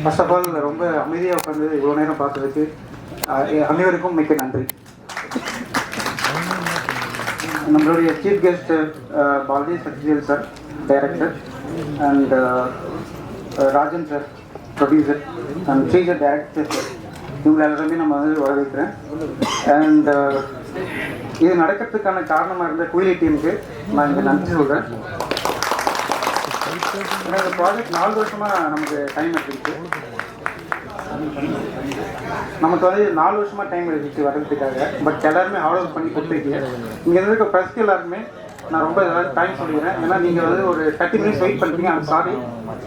First of all ரொம்ப அமைதியாக உட்காந்து இவ்வளோ நேரம் பார்த்ததுக்கு அனைவருக்கும் மிக்க நன்றி. நம்மளுடைய சீஃப் கெஸ்ட் பாரதி சத்யஜில் sir director, and Rajan sir producer, and ஸ்ரீஜர் டைரக்டர் சார், இவங்க எல்லாருமே நம்ம வந்து வரவேற்கிறேன். அண்ட் இது நடக்கிறதுக்கான காரணமாக இருந்த குயிலி டீமுக்கு நான் இங்கே நன்றி சொல்கிறேன். ஏன்னா இந்த ப்ராஜெக்ட் 4 வருஷமாக நமக்கு டைம் எடுத்துக்கிச்சு. நமக்கு வந்து 4 வருஷமாக டைம் எடுத்துக்கிச்சு வர்றதுக்காக. பட் எல்லாருமே ஹார்ட் ஒர்க் பண்ணி கொடுத்துருக்கீங்க. இங்கே இருக்க ப்ரெஸ்க்கு எல்லாருமே நான் ரொம்ப டைம் சொல்லிக்கிறேன். ஏன்னா நீங்கள் வந்து ஒரு 30 மினிட்ஸ் வெயிட் பண்ணிட்டீங்க. I'm sorry.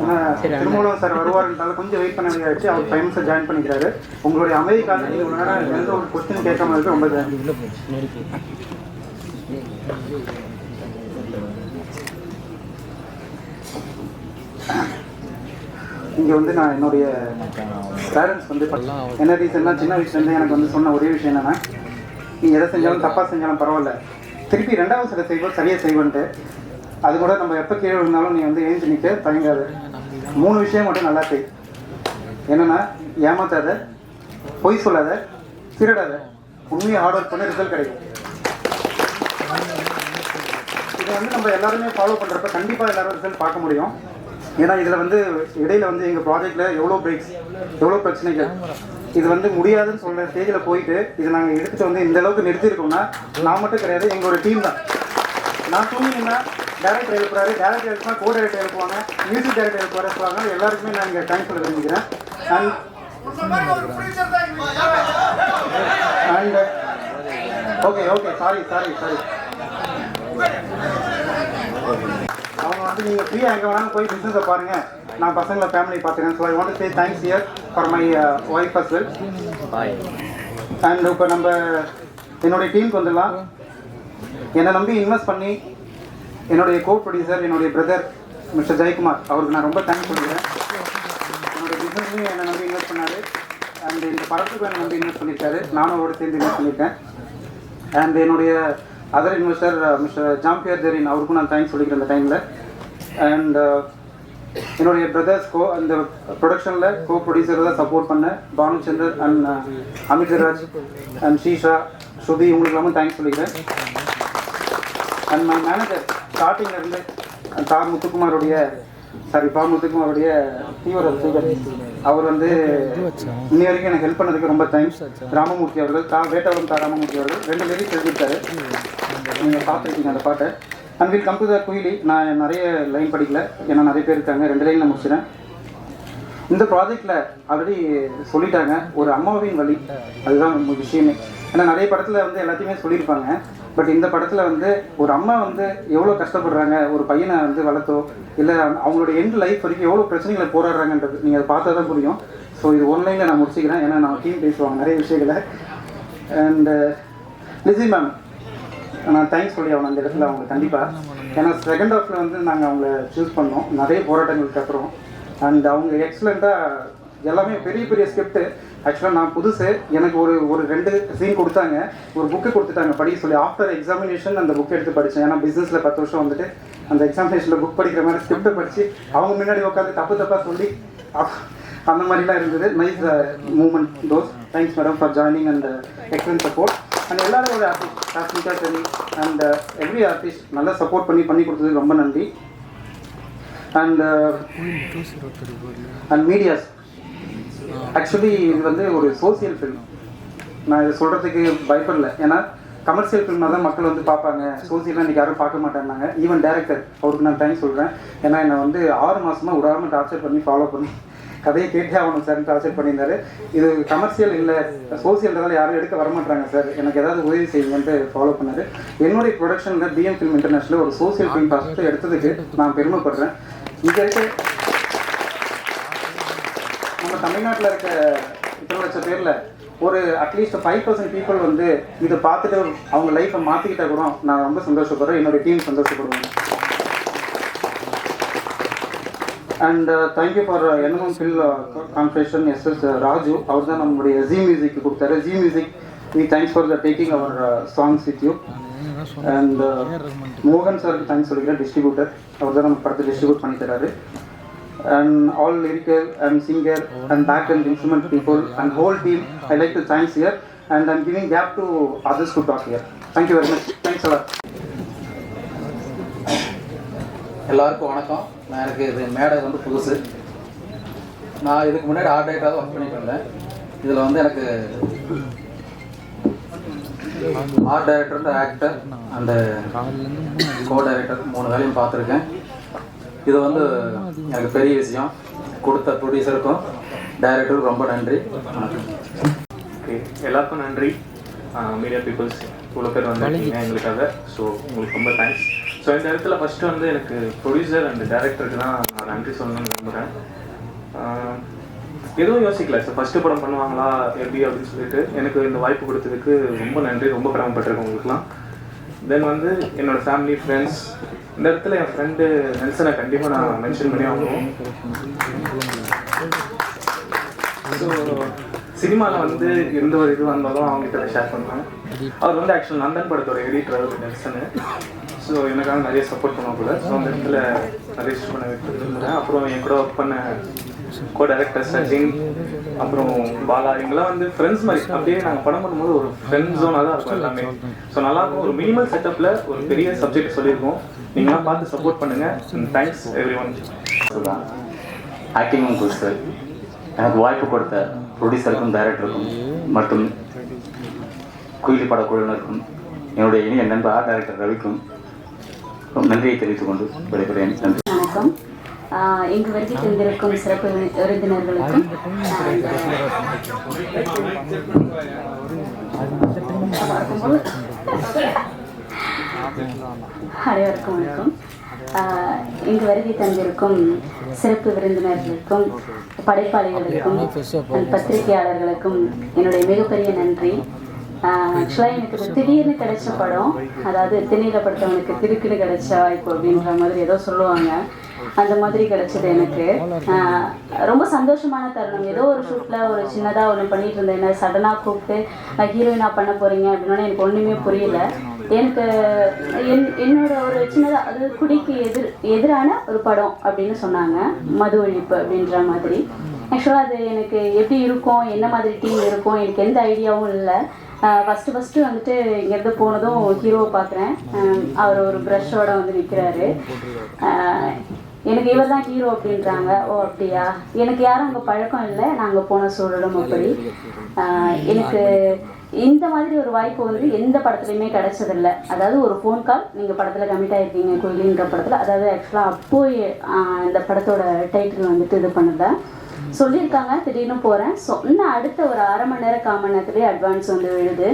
ஏன்னா திருமூலம் சார் வருவாருன்றால கொஞ்சம் வெயிட் பண்ண வேண்டியாச்சு. அவர் 5 மினிட்ஸ் ஜாயின் பண்ணிக்கிறாரு. உங்களுடைய அமைதிக்காக நீங்கள் ஒரு நேரம் எந்த ஒரு கொஸ்டின் கேட்காம இருக்கு ரொம்ப இங்கே வந்து நான் என்னுடைய பேரண்ட்ஸ் வந்து என்ன ரீசன்னா சின்ன வயசுலேருந்து எனக்கு வந்து சொன்ன ஒரே விஷயம் என்னென்னா, நீங்கள் எதை செஞ்சாலும் தப்பாக செஞ்சாலும் பரவாயில்ல, திருப்பி 2வது சரி செய்வோம், சரியாக செய்வோன்ட்டு. அது கூட நம்ம எப்போ கீழே இருந்தாலும் நீ வந்து எழுந்து நிற்க தயங்காது. 3 விஷயம் மட்டும் நல்லா செய். என்னென்னா, ஏமாத்தாத, பொய் சொல்லாத, திருடாத, உண்மையை ஹார்ட் ஒர்க் பண்ண ரிசல்ட் கிடைக்கும். இதை வந்து நம்ம எல்லாருமே ஃபாலோ பண்ணுறப்ப கண்டிப்பாக எல்லாரும் ரிசல்ட் பார்க்க முடியும். ஏன்னா இதில் வந்து இடையில வந்து எங்கள் ப்ராஜெக்டில் எவ்வளோ பிரேக்ஸ், எவ்வளோ பிரச்சனைகள், இது வந்து முடியாதுன்னு சொல்கிற ஸ்டேஜில் போயிட்டு இதை நாங்கள் எடுத்துகிட்டு வந்து இந்த அளவுக்கு நிறுத்தியிருக்கோம்னா நான் மட்டும் கிடையாது, எங்களோட டீம் தான். நான் தூங்கினீங்கன்னா டேரக்டர் எழுப்புறாரு, டேரக்டர் எழுப்புனா கோ டேரக்டர் எழுப்புவாங்க, மியூசிக் டேரக்டர் எழுப்புவாங்க. எல்லாருக்குமே நான் இங்கே தேங்க்ஸ் சொல்ல விரும்புகிறேன். அண்ட் ஓகே சாரி அவங்க வந்து நீங்கள் ஃப்ரீயாக எங்கே வேணாலும் போய் பிஸ்னஸை பாருங்கள், நான் பசங்களை ஃபேமிலி பார்த்துக்கிறேன். So I want to say thanks here for my wife as well. And இப்போ நம்ம என்னுடைய டீமுக்கு வந்துடலாம். என்னை நம்பி இன்வெஸ்ட் பண்ணி என்னுடைய கோ ப்ரொடியூசர், என்னுடைய பிரதர் மிஸ்டர் ஜெயக்குமார், அவருக்கு நான் ரொம்ப தேங்க்ஸ் சொல்லிக்கிறேன். என்னுடைய பிஸ்னஸ்லையும் என்னை நம்பி இன்வெஸ்ட் பண்ணார். அண்ட் இந்த படத்துக்கும் என்னை நம்பி இன்வெஸ்ட் பண்ணியிருக்காரு. நானும் அவரோட சேர்ந்து இன்வெஸ்ட் பண்ணியிருக்கேன். அண்ட் என்னுடைய அதர் இன்வெஸ்டர் மிஸ்டர் ஜாம்பியர் ஜெரின், அவருக்கும் நான் தேங்க்ஸ் சொல்லிக்கிறேன் இந்த டைமில். அண்ட் என்னுடைய பிரதர்ஸ் அந்த ப்ரொடக்ஷனில் கோ ப்ரொடியூசரில் சப்போர்ட் பண்ண பானுச்சந்தர் அண்ட் அமித்ராஜ் அண்ட் ஸ்ரீஷா, ஸ்ருதி, இவங்களுக்கெல்லாமும் தேங்க்ஸ் சொல்லிக்கிறேன். அண்ட் மை மேனேஜர் ஸ்டார்டிங்லேருந்து பா முத்துக்குமாருடைய தீவிர ரசிகர், அவர் வந்து இன்னி வரைக்கும் எனக்கு ஹெல்ப் பண்ணதுக்கு ரொம்ப தேங்க்ஸ். ராமமூர்த்தி அவர்கள், வேட்டவரம் ராமமூர்த்தி அவர்கள் 2 லிரிக்ஸ் எழுதியிருக்காரு, நீங்கள் பார்த்துருக்கீங்க அந்த பாட்டை. And will come to the Kuyili. நான் நிறைய லைன் படிக்கல, ஏன்னா நிறைய பேர் இருக்காங்க, 2 லைனில் முடிச்சிடறேன். இந்த ப்ராஜெக்டில் ஆல்ரெடி சொல்லிட்டாங்க, ஒரு அம்மாவின் வழி, அதுதான் விஷயமே. ஏன்னா நிறைய படத்தில் வந்து எல்லாத்தையுமே சொல்லியிருப்பாங்க. பட் இந்த படத்தில் வந்து ஒரு அம்மா வந்து எவ்வளோ கஷ்டப்படுறாங்க, ஒரு பையனை வந்து வளர்த்தோ இல்லை அவங்களோட எண்ட் லைஃப் வரைக்கும் எவ்வளோ பிரச்சனைகளை போராடுறாங்கன்றது நீங்கள் அதை பார்த்தா தான் புரியும். ஸோ இது ஒன்லைனில் நான் முடிச்சுக்கிறேன், ஏன்னா நம்ம டீம் பேசுவாங்க நிறைய விஷயங்களை. அண்ட் லிசி மேம், நான் தேங்க்ஸ் சொல்லி அவங்க அந்த இடத்துல அவங்க கண்டிப்பாக, ஏன்னா செகண்ட் ஹாஃபில் வந்து நாங்கள் அவங்கள சூஸ் பண்ணோம் நிறைய போராட்டங்களுக்கு அப்புறம். அண்ட் அவங்க எக்ஸலண்ட்டாக எல்லாமே பெரிய ஸ்கிரிப்ட். ஆக்சுவலாக நான் புதுசு, எனக்கு ஒரு 2 சீன் கொடுத்தாங்க, ஒரு புக்கு கொடுத்துட்டாங்க படிக்க சொல்லி. ஆஃப்டர் எக்ஸாமினேஷன் அந்த புக் எடுத்து படித்தேன். ஏன்னா பிஸ்னஸில் 10 வருஷம் வந்துட்டு அந்த எக்ஸாமினேஷனில் புக் படிக்கிற மாதிரி ஸ்கிரிப்டை படித்து அவங்க முன்னாடி உட்காந்து தப்பாக சொல்லி அந்த மாதிரிலாம் இருந்தது. Nice moment those. Thanks madam for joining and excellent support. And எல்லாரோட ஆர்டிஸ்டாக சரி அண்ட் எவ்ரி ஆர்டிஸ்ட் நல்லா சப்போர்ட் பண்ணி கொடுத்ததுக்கு ரொம்ப நன்றி. அண்ட் மீடியாஸ், ஆக்சுவலி இது வந்து ஒரு சோசியல் ஃபில்ம். நான் இதை சொல்கிறதுக்கு பயப்படல, ஏன்னா கமர்ஷியல் ஃபில்மாக தான் மக்கள் வந்து பார்ப்பாங்க, சோசியலாக இன்றைக்கி யாரும் பார்க்க மாட்டாங்க. ஈவன் டேரக்டர் அவருக்கு நான் தேங்க்ஸ் சொல்கிறேன். ஏன்னா என்னை வந்து 6 மாதமாக விடாமல் டார்ச்சர் பண்ணி ஃபாலோ பண்ணி கதையை கேட்டே ஆகணும் சார் டார்ச்சர் பண்ணியிருந்தாரு. இது கமர்ஷியல் இல்லை, சோசியல்ன்றதால யாரும் எடுக்க வரமாட்டாங்க சார், எனக்கு ஏதாவது உதவி செய்யுங்கன்ட்டு ஃபாலோ பண்ணார். என்னுடைய ப்ரொடக்ஷனில் பிஎம் ஃபிலிம் இன்டர்நேஷனல் ஒரு சோசியல் ஃபிலிம் ஃபஸ்ட்டு எடுத்ததுக்கு நான் பெருமைப்படுறேன். இங்கே இருக்க நம்ம தமிழ்நாட்டில் இருக்க 2 லட்சம் பேரில் ஒரு அட்லீஸ்ட் 5% பீப்புள் வந்து இதை பார்த்துட்டு அவங்க லைஃப்பை மாற்றிக்கிட்டா கூட நான் ரொம்ப சந்தோஷப்படுறேன், என்னோடய டீம் சந்தோஷப்படுவேன். அண்ட் தேங்க்யூ ஃபார் என்எம் ஃபில் கான்ஃபரேஷன் எஸ்எஸ் ராஜு, அவர் தான் நம்மளுடைய ஜி மியூசிக் கொடுத்தாரு. Zee music we thanks for the taking our songs with you. And மோகன் சாருக்கு தேங்க்ஸ் சொல்லிக்கிறேன், டிஸ்ட்ரிபியூட்டர், அவர் தான் நம்ம படத்தை டிஸ்ட்ரிபியூட் பண்ணி தராரு. and all lyrical and singer and back and instrument people and whole team. I like to thanks here and I'm giving gap to others to talk here. Thank you very much. Thanks a lot. எல்லாருக்கும் வணக்கம். நான் எனக்கு இது மேடை வந்து புதுசு. நான் இதுக்கு முன்னாடி ஆர்ட் டைரக்டராக ஒர்க் பண்ணிட்டு இருந்தேன். இதில் வந்து எனக்கு art director, actor and co director 3 வேலையும் பார்த்துருக்கேன். இது வந்து எனக்கு பெரிய விஷயம். கொடுத்த ப்ரொடியூசருக்கும் டைரக்டருக்கும் ரொம்ப நன்றி. ஓகே, எல்லாருக்கும் நன்றி. மீடியா பீப்புள்ஸ் இவ்வளோ பேர் வந்திருக்கீங்க எங்களுக்காக. ஸோ உங்களுக்கு ரொம்ப தேங்க்ஸ். ஸோ இந்த இடத்துல ஃபஸ்ட்டு வந்து எனக்கு ப்ரொடியூசர் அண்ட் டைரக்டருக்கு தான் நான் நன்றி சொல்லணும்னு விரும்புகிறேன். எதுவும் யோசிக்கல. ஸோ ஃபஸ்ட்டு படம் பண்ணுவாங்களா எப்படி அப்படின்னு சொல்லிட்டு எனக்கு இந்த வாய்ப்பு கொடுத்ததுக்கு ரொம்ப நன்றி. ரொம்ப கடமைப்பட்டிருக்கேன் உங்களுக்குலாம். தென் வந்து என்னோடய ஃபேமிலி, ஃப்ரெண்ட்ஸ். இந்த இடத்துல என் ஃப்ரெண்டு நெல்சனை கண்டிப்பாக நான் மென்ஷன் பண்ணி ஆகணும். ஸோ சினிமாவில் வந்து எந்த ஒரு இது வந்தாலும் அவங்ககிட்ட ஷேர் பண்ணுவேன். அவர் வந்து ஆக்சுவல் நந்தன் படத்தோட எடிட்டர் நெல்சனு. ஸோ எனக்காக நிறைய சப்போர்ட் பண்ண கூட. ஸோ அந்த இடத்துல நிறைய பண்ண விரும்புகிறேன். அப்புறம் என் கூட ஒர்க் பண்ண கோ டைரக்டர் சச்சின், அப்புறம் பாலா, இவங்கெல்லாம் வந்து ஃப்ரெண்ட்ஸ் மாதிரி. அப்படியே நாங்கள் படம் பண்ணும்போது ஒரு ஃப்ரெண்ட் ஜோனாக தான் இருக்கும் எல்லாமே. ஸோ நல்லாயிருக்கும். ஒரு மினிமல் செட்டப்பில் ஒரு பெரிய சப்ஜெக்ட் சொல்லியிருக்கோம். நீங்களாம் பார்த்து சப்போர்ட் பண்ணுங்கள். Thanks every one. ஆக்டிங்கும் கொடுத்து எனக்கு வாய்ப்பு கொடுத்த ப்ரொடியூசருக்கும் டைரக்டருக்கும் மற்றும் குயிலி பட குழுவினருக்கும் என்னுடைய இனிய நண்பர் ஆர்ட் டைரக்டர் ரவிக்கும் நன்றியை தெரிவித்துக் கொண்டு விடைபெறுகிறேன். நன்றி. வணக்கம். இங்கு வருகை தந்திருக்கும் சிறப்பு விருந்தினர்களுக்கும் அனைவருக்கும் வணக்கம். இங்கு வருகை தந்திருக்கும் சிறப்பு விருந்தினர்களுக்கும் படைப்பாளிகளுக்கும் பத்திரிகையாளர்களுக்கும் என்னுடைய மிகப்பெரிய நன்றி. ஆக்சுவலாக எனக்கு திடீர்னு கிடைச்ச படம், அதாவது திண்ணையில் படுத்தவனுக்கு திருக்குன்னு கிடைச்ச வாய்ப்பு அப்படின்ற மாதிரி ஏதோ சொல்லுவாங்க. அந்த மாதிரி கிடைச்சது எனக்கு ரொம்ப சந்தோஷமான தருணம். ஏதோ ஒரு ஷூட்டில் ஒரு சின்னதாக ஒன்று பண்ணிட்டு இருந்தேன். என்ன சடனாக கூப்பிட்டு ஹீரோயினாக பண்ண போகிறீங்க அப்படின்னா எனக்கு ஒன்றுமே புரியல. எனக்கு என்னோட ஒரு சின்னதாக அது குடிக்கு எதிரான ஒரு படம் அப்படின்னு சொன்னாங்க, மது ஒழிப்பு அப்படின்ற மாதிரி. ஆக்சுவலாக அது எனக்கு எப்படி இருக்கும், என்ன மாதிரி டீம் இருக்கும், எனக்கு எந்த ஐடியாவும் இல்லை. ஃபஸ்ட்டு வந்துட்டு இங்கேருந்து போனதும் ஹீரோவை பார்க்குறேன். அவர் ஒரு ப்ரஷ்ஷோட வந்து நிற்கிறாரு. எனக்கு இவர் தான் ஹீரோ அப்படின்றாங்க. ஓ அப்படியா. எனக்கு யாரும் அங்கே பழக்கம் இல்லை, நாங்கள் போன சூழலும் அப்படி. எனக்கு இந்த மாதிரி ஒரு வாய்ப்பு வந்து எந்த படத்துலையுமே கிடைச்சதில்லை. அதாவது ஒரு ஃபோன் கால், நீங்கள் படத்தில் கமிட் ஆகிருக்கீங்க கோயிலின்ற படத்தில். அதாவது ஆக்சுவலாக அப்போது இந்த படத்தோட டைட்டில் வந்துட்டு இது பண்ணல சொல்லியிருக்காங்க. திடீர்னு போகிறேன். ஸோ இன்னும் அடுத்த ஒரு அரை மணி நேரம் 1/4 மணி நேரத்துலேயே அட்வான்ஸ் வந்து விழுது.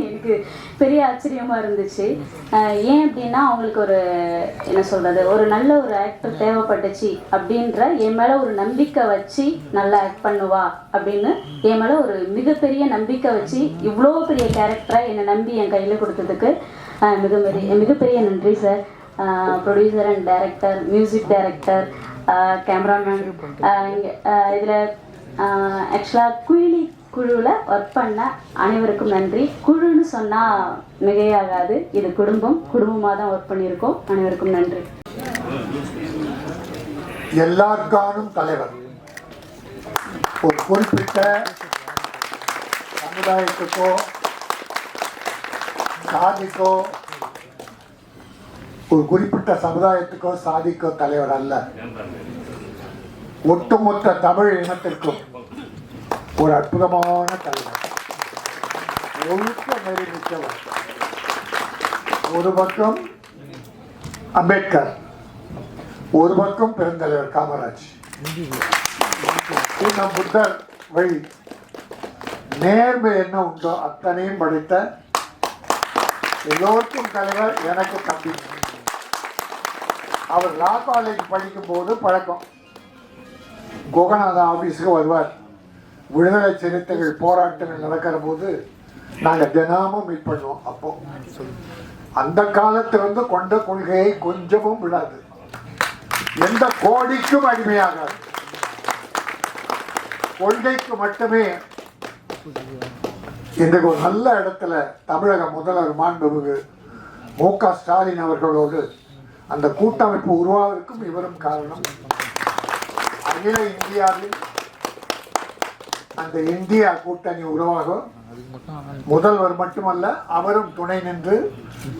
எனக்கு பெரிய ஆச்சரியமாக இருந்துச்சு. ஏன் அப்படின்னா அவங்களுக்கு ஒரு என்ன சொல்கிறது, ஒரு நல்ல ஒரு ஆக்டர் தேவைப்பட்டுச்சு அப்படின்ற என் மேலே ஒரு நம்பிக்கை வச்சு நல்லா ஆக்ட் பண்ணுவா அப்படின்னு என் மேலே ஒரு மிகப்பெரிய நம்பிக்கை வச்சு இவ்வளோ பெரிய கேரக்டரை என்னை நம்பி என் கையில் கொடுத்ததுக்கு மிகப்பெரிய நன்றி sir. Producer and director, music director, cameraman. இதில் ஆக்சுவலாக குயிலி குழுவில் ஒர்க் பண்ண அனைவருக்கும் நன்றி. குழுன்னு சொன்னால் மிகையாகாது. இது குடும்பமாக தான் ஒர்க் பண்ணியிருக்கோம். அனைவருக்கும் நன்றி. எல்லாருக்கானும் தலைவர் ஒரு குறிப்பிட்ட சமுதாயத்துக்கோ சாதிக்கோ, ஒரு குறிப்பிட்ட சமுதாயத்துக்கோ சாதிக்கோ தலைவர் அல்ல. ஒட்டுமொத்த தமிழ் இனத்திற்கும் ஒரு அற்புதமான தலைவர், ஒழுக்க நெறி மிக்கவர். ஒரு பக்கம் அம்பேத்கர், ஒரு பக்கம் பெருந்தலைவர் காமராஜ், நம் புத்தர் வழி நேர்மை என்ன உண்டோ அத்தனையும் படித்த எல்லோருக்கும் தலைவர். எனக்கு தம்பி. அவர் லா காலேஜ் படிக்கும் போது பழக்கம். கோகநாதன் ஆபீஸுக்கு வருவார். விடுதலை சிறுத்தைகள் போராட்டங்கள் நடக்கிற போது நாங்கள் தினமும் மீட் பண்ணுவோம். அப்போ அந்த காலத்திலிருந்து கொண்ட கொள்கையை கொஞ்சமும் விடாது, எந்த கோடிக்கும் அடிமையாகாது, கொள்கைக்கு மட்டுமே. இன்றைக்கு ஒரு நல்ல இடத்துல தமிழக முதல்வர் மாண்புமிகு மு.க. ஸ்டாலின் அவர்களோடு அந்த கூட்டமைப்பு உருவாவதற்கும் இவரும் காரணம். அகில இந்தியாவில் அந்த இந்தியா கூட்டணி உருவாக முதல்வர் மட்டுமல்ல, அவரும் துணை நின்று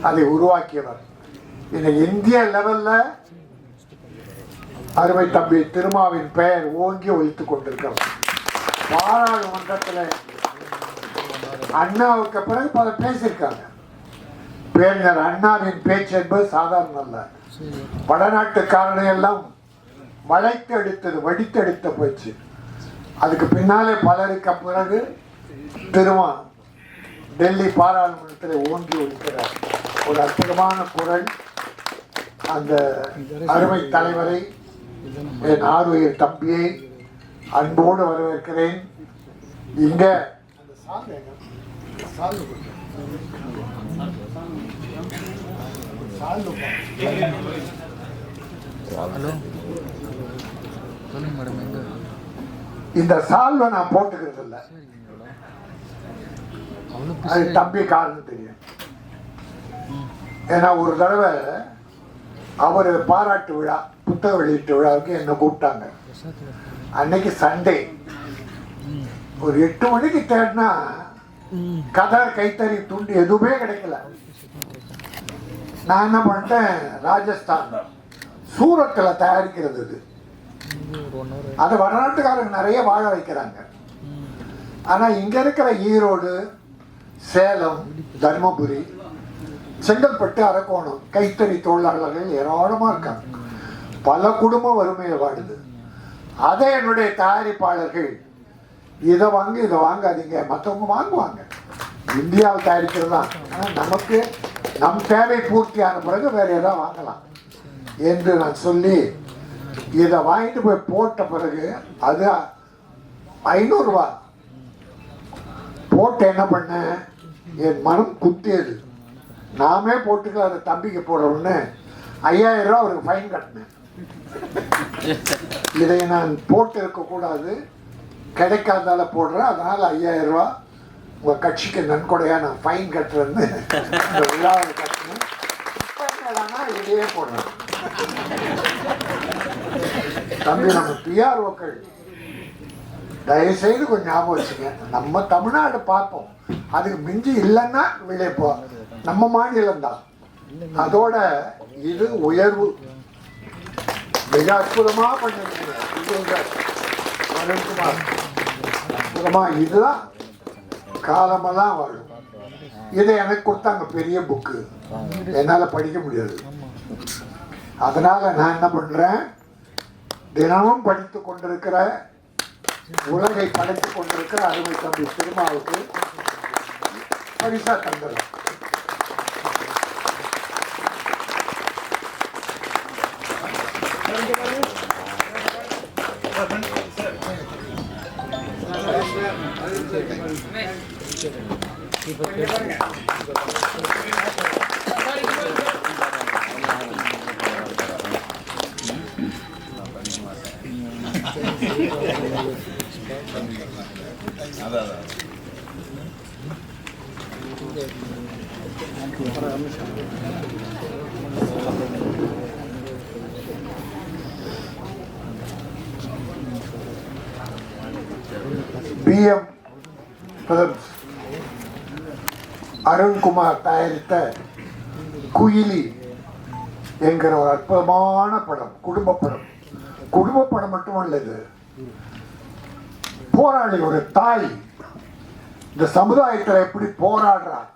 அதை உருவாக்கியவர். இந்த இந்திய லெவல்ல அருமை தம்பி திருமாவின் பெயர் ஓங்கி ஒலித்துக் கொண்டிருக்கிறார். பாராளுமன்றத்தில் அண்ணாவுக்கு பிறகு பல பேசியிருக்காங்க. பேரினர் அண்ணாவின் பேச்சு என்பது சாதாரண அல்ல. வடநாட்டுக்காரனை எல்லாம் வளைத்து எடுத்தது, வடித்து எடுத்த போச்சு. அதுக்கு பின்னாலே பலருக்கு பிறகு திருமா டெல்லி பாராளுமன்றத்தில் ஓங்கி ஒலிக்கிறார். ஒரு அற்புதமான குரல். அந்த அருமை தலைவரை, என் ஆறுயிர் தம்பியை அன்போடு வரவேற்கிறேன். இங்க இந்த சால்வை நான் போட்டுக்கிறது இல்லை, அது தம்பி காரணம் தெரியும். ஏன்னா ஒரு தடவை அவர் பாராட்டு விழா, புத்தக வெளியீட்டு விழாவுக்கு என்னை கூப்பிட்டாங்க. அன்னைக்கு சண்டே. ஒரு 8 மணிக்கு தேடினா கதை, கைத்தறி, துண்டு எதுவுமே கிடைக்கல. நான் என்ன பண்ணிட்டேன், ராஜஸ்தான் சூரத்தில் தயாரிக்கிறது இது. அதை வடநாட்டுக்காரங்க நிறைய வாழ வைக்கிறாங்க. ஆனால் இங்கே இருக்கிற ஈரோடு, சேலம், தர்மபுரி, செங்கல்பட்டு, அரக்கோணம் கைத்தறி தொழிலாளர்கள் ஏராளமாக இருக்காங்க. பல குடும்பம் வறுமையில் வாடுது. அதை என்னுடைய தயாரிப்பாளர்கள் இதை வாங்க, இதை வாங்காதீங்க, மற்றவங்க வாங்குவாங்க, இந்தியாவில் தயாரிக்கிறது தான், ஆனால் நமக்கு நம் தேவை பூர்த்தியான பிறகு வேற ஏதாவது வாங்கலாம் என்று நான் சொல்லி இதை வாங்கிட்டு போய் போட்ட பிறகு அது 500 ரூபா போட்டு என்ன பண்ணேன், என் மனம் குத்தியது. நாமே போட்டுக்கல, அதை தம்பிக்கு போடுறோம்னு 5000 ரூபா அவருக்கு ஃபைன் கட்டினேன். இதை நான் போட்டு இருக்கக்கூடாது, கிடைக்காதால போடுறேன், அதனால் 5000 ரூபா உங்கள் கட்சிக்கு நன்கொடையா நான் ஃபைன் கட்டுறேன்னு இந்த விழாவை கட்டினேன். இப்போ என்னடானா இதையே போடுறேன். தம்பி, நம்ம பிஆர்ஓக்கள் தயவுசெய்து கொஞ்சம் ஞாபகம் வச்சுங்க. நம்ம தமிழ்நாடு பார்ப்போம், அதுக்கு மிஞ்சி இல்லைன்னா விளைப்போ நம்ம மாநிலம்தான். அதோட இது உயர்வு மிக அற்புதமா பண்ணிருக்கீங்க. அற்புதமா, இதுதான் காலமெல்லாம் வாழும். இதை எனக்கு கொடுத்தாங்க, பெரிய புக்கு, என்னால் படிக்க முடியாது. அதனால நான் என்ன பண்றேன், தினமும் படித்து கொண்டிருக்கிற, உலகை படைத்துக் கொண்டிருக்கிற அருமை தம்பி திருமாவுக்கு பரிசா தந்துடுறேன். பிஎம் பிலிம்ஸ் அருண்குமார் தயாரித்த குயிலி என்கிற ஒரு அற்புதமான படம், குடும்ப படம். குடும்ப படம் மட்டுமல்ல, இது போராளி, ஒரு தாய் இந்த சமுதாயத்தில் எப்படி போராடுறார்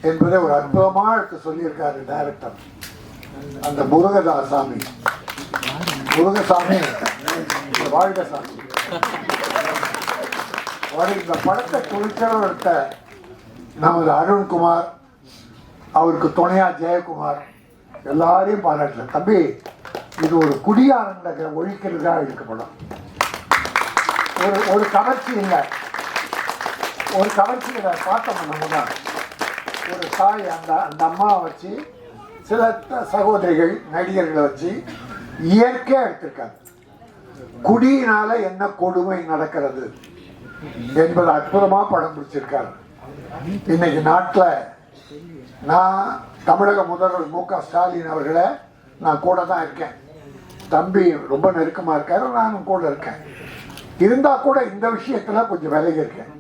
என்பதை ஒரு அற்புதமாக எடுத்து சொல்லியிருக்காரு டைரக்டர். அந்த முருகதாசாமி, முருகசாமி வாழ்கசாமி, இந்த படத்தை துணிச்சலும் எடுத்த நமது அருண்குமார், அவருக்கு துணையா ஜெயக்குமார், எல்லாரையும் பாராட்டல. தம்பி, இது ஒரு குடியாரங்களை ஒழிக்கிறதுக்காக எடுக்கப்படும். ஒரு கவர்ச்சி இல்லை, ஒரு கவர்ச்சி இல்லை. பார்த்தோம் நம்ம தான் ஒரு தாய், அந்த அம்மாவை வச்சு சில சகோதரிகள் நடிகர்களை வச்சு இயற்கையாக எடுத்திருக்காங்க. குடியினால என்ன கொடுமை நடக்கிறது என்பது அற்புதமாக படம் பிடிச்சிருக்காரு. இன்னைக்கு நாட்டில் நான் தமிழக முதல்வர் மு க ஸ்டாலின் அவர்களை நான் கூட தான் இருக்கேன். தம்பி ரொம்ப நெருக்கமாக இருக்காரு, நானும் கூட இருக்கேன். இருந்தால் கூட இந்த விஷயத்தில் கொஞ்சம் விலகி இருக்கேன்.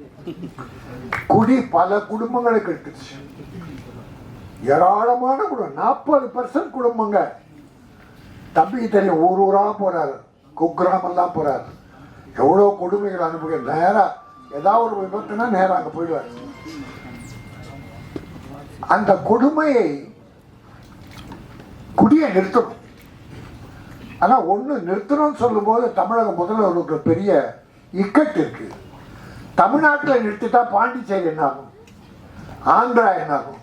குடி பல குடும்பங்களுக்கு எடுத்துச்சு, ஏராளமான குடும்பம், 40% குடும்பங்க. தம்பிக்கு தெரியும், ஊர் ஊராக போகிறாரு, குக்கிராமெல்லாம் போகிறாரு, எவ்வளோ கொடுமைகள் அனுப்புகிற. நேராக ஏதாவது ஒரு விபத்துனா நேராக அங்கே போயிடுவார். அந்த கொடுமையை குடியை நிறுத்தணும். ஆனால் ஒன்று நிறுத்தணும்னு சொல்லும்போது தமிழக முதல்வருக்கு பெரிய இக்கட்டு இருக்கு. தமிழ்நாட்டில் நிறுத்திட்டா பாண்டிச்சேரி என்ன ஆகும், ஆந்திரா என்ன ஆகும்?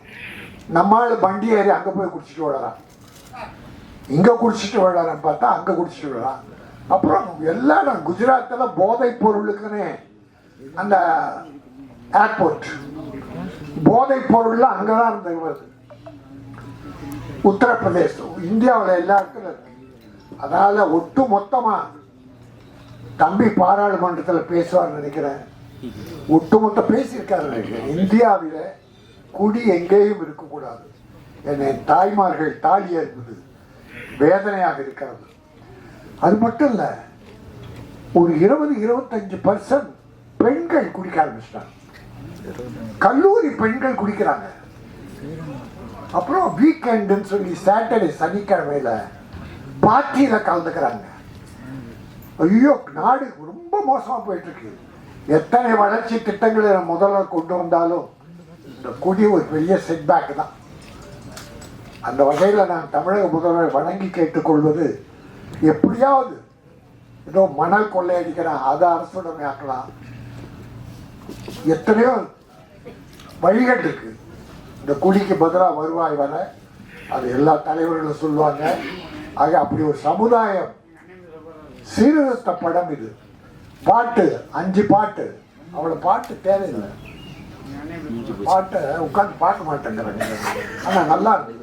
நம்மால் வண்டி ஏறி அங்கே போய் குடிச்சிட்டு விடலாம், இங்கே குடிச்சிட்டு விடலான்னு பார்த்தா அங்கே குடிச்சிட்டு விடலாம். அப்புறம் எல்லா குஜராத்தில் போதைப் பொருளுக்குன்னு அந்த ஏர்போர்ட், போதைப் பொருள்லாம் அங்கே தான் இருந்து வருது. உத்தரப்பிரதேசம், இந்தியாவில் எல்லா இடத்துல இருக்கு. அதனால ஒட்டு மொத்தமா தம்பி பாராளுமன்றத்தில் பேசுவார் நினைக்கிறேன், ஒட்டுமொத்த பேசியிருக்காரு நினைக்கிறேன். இந்தியாவில் குடி எங்கேயும் இருக்கக்கூடாது. என்னை தாய்மார்கள் தாலி அறுப்பது வேதனையாக இருக்கிறது. அது மட்டும் இல்லை, ஒரு 20-25% பெண்கள் குடிக்க ஆரம்பிச்சிட்டாங்க. கல்லூரி பெண்கள் குடிக்கிறாங்க. அப்புறம் வீக்கெண்டுன்னு சொல்லி சாட்டர்டே சனிக்கிழமையில பார்ட்டியில கலந்துக்கிறாங்க. ஐயோ, நாடு ரொம்ப மோசமா போயிட்டு இருக்கு. எத்தனை வளர்ச்சி திட்டங்களை முதல்வர் கொண்டு வந்தாலும் இந்த குடி ஒரு பெரிய செட்பேக் தான். அந்த வகையில் நான் தமிழக முதல்வரை வணங்கி கேட்டுக்கொள்வது, எப்படியாவது ஏதோ மணல் கொள்ளையடிக்கிறான், அதை அரசுடைமை ஆக்கலாம். எத்தனையோ வழிகள் இருக்கு இந்த குடிக்கு பதிலாக வருவாய் வர, அது எல்லா தலைவர்களும் சொல்லுவாங்க. ஆக அப்படி ஒரு சமுதாயம் சீர்திருத்த படம் இது. பாட்டு 5 பாட்டு, அவ்வளோ பாட்டு தேவையில்லை. பாட்டை உட்காந்து பார்க்க மாட்டேங்கிறாங்க, ஆனால் நல்லா இருக்கு,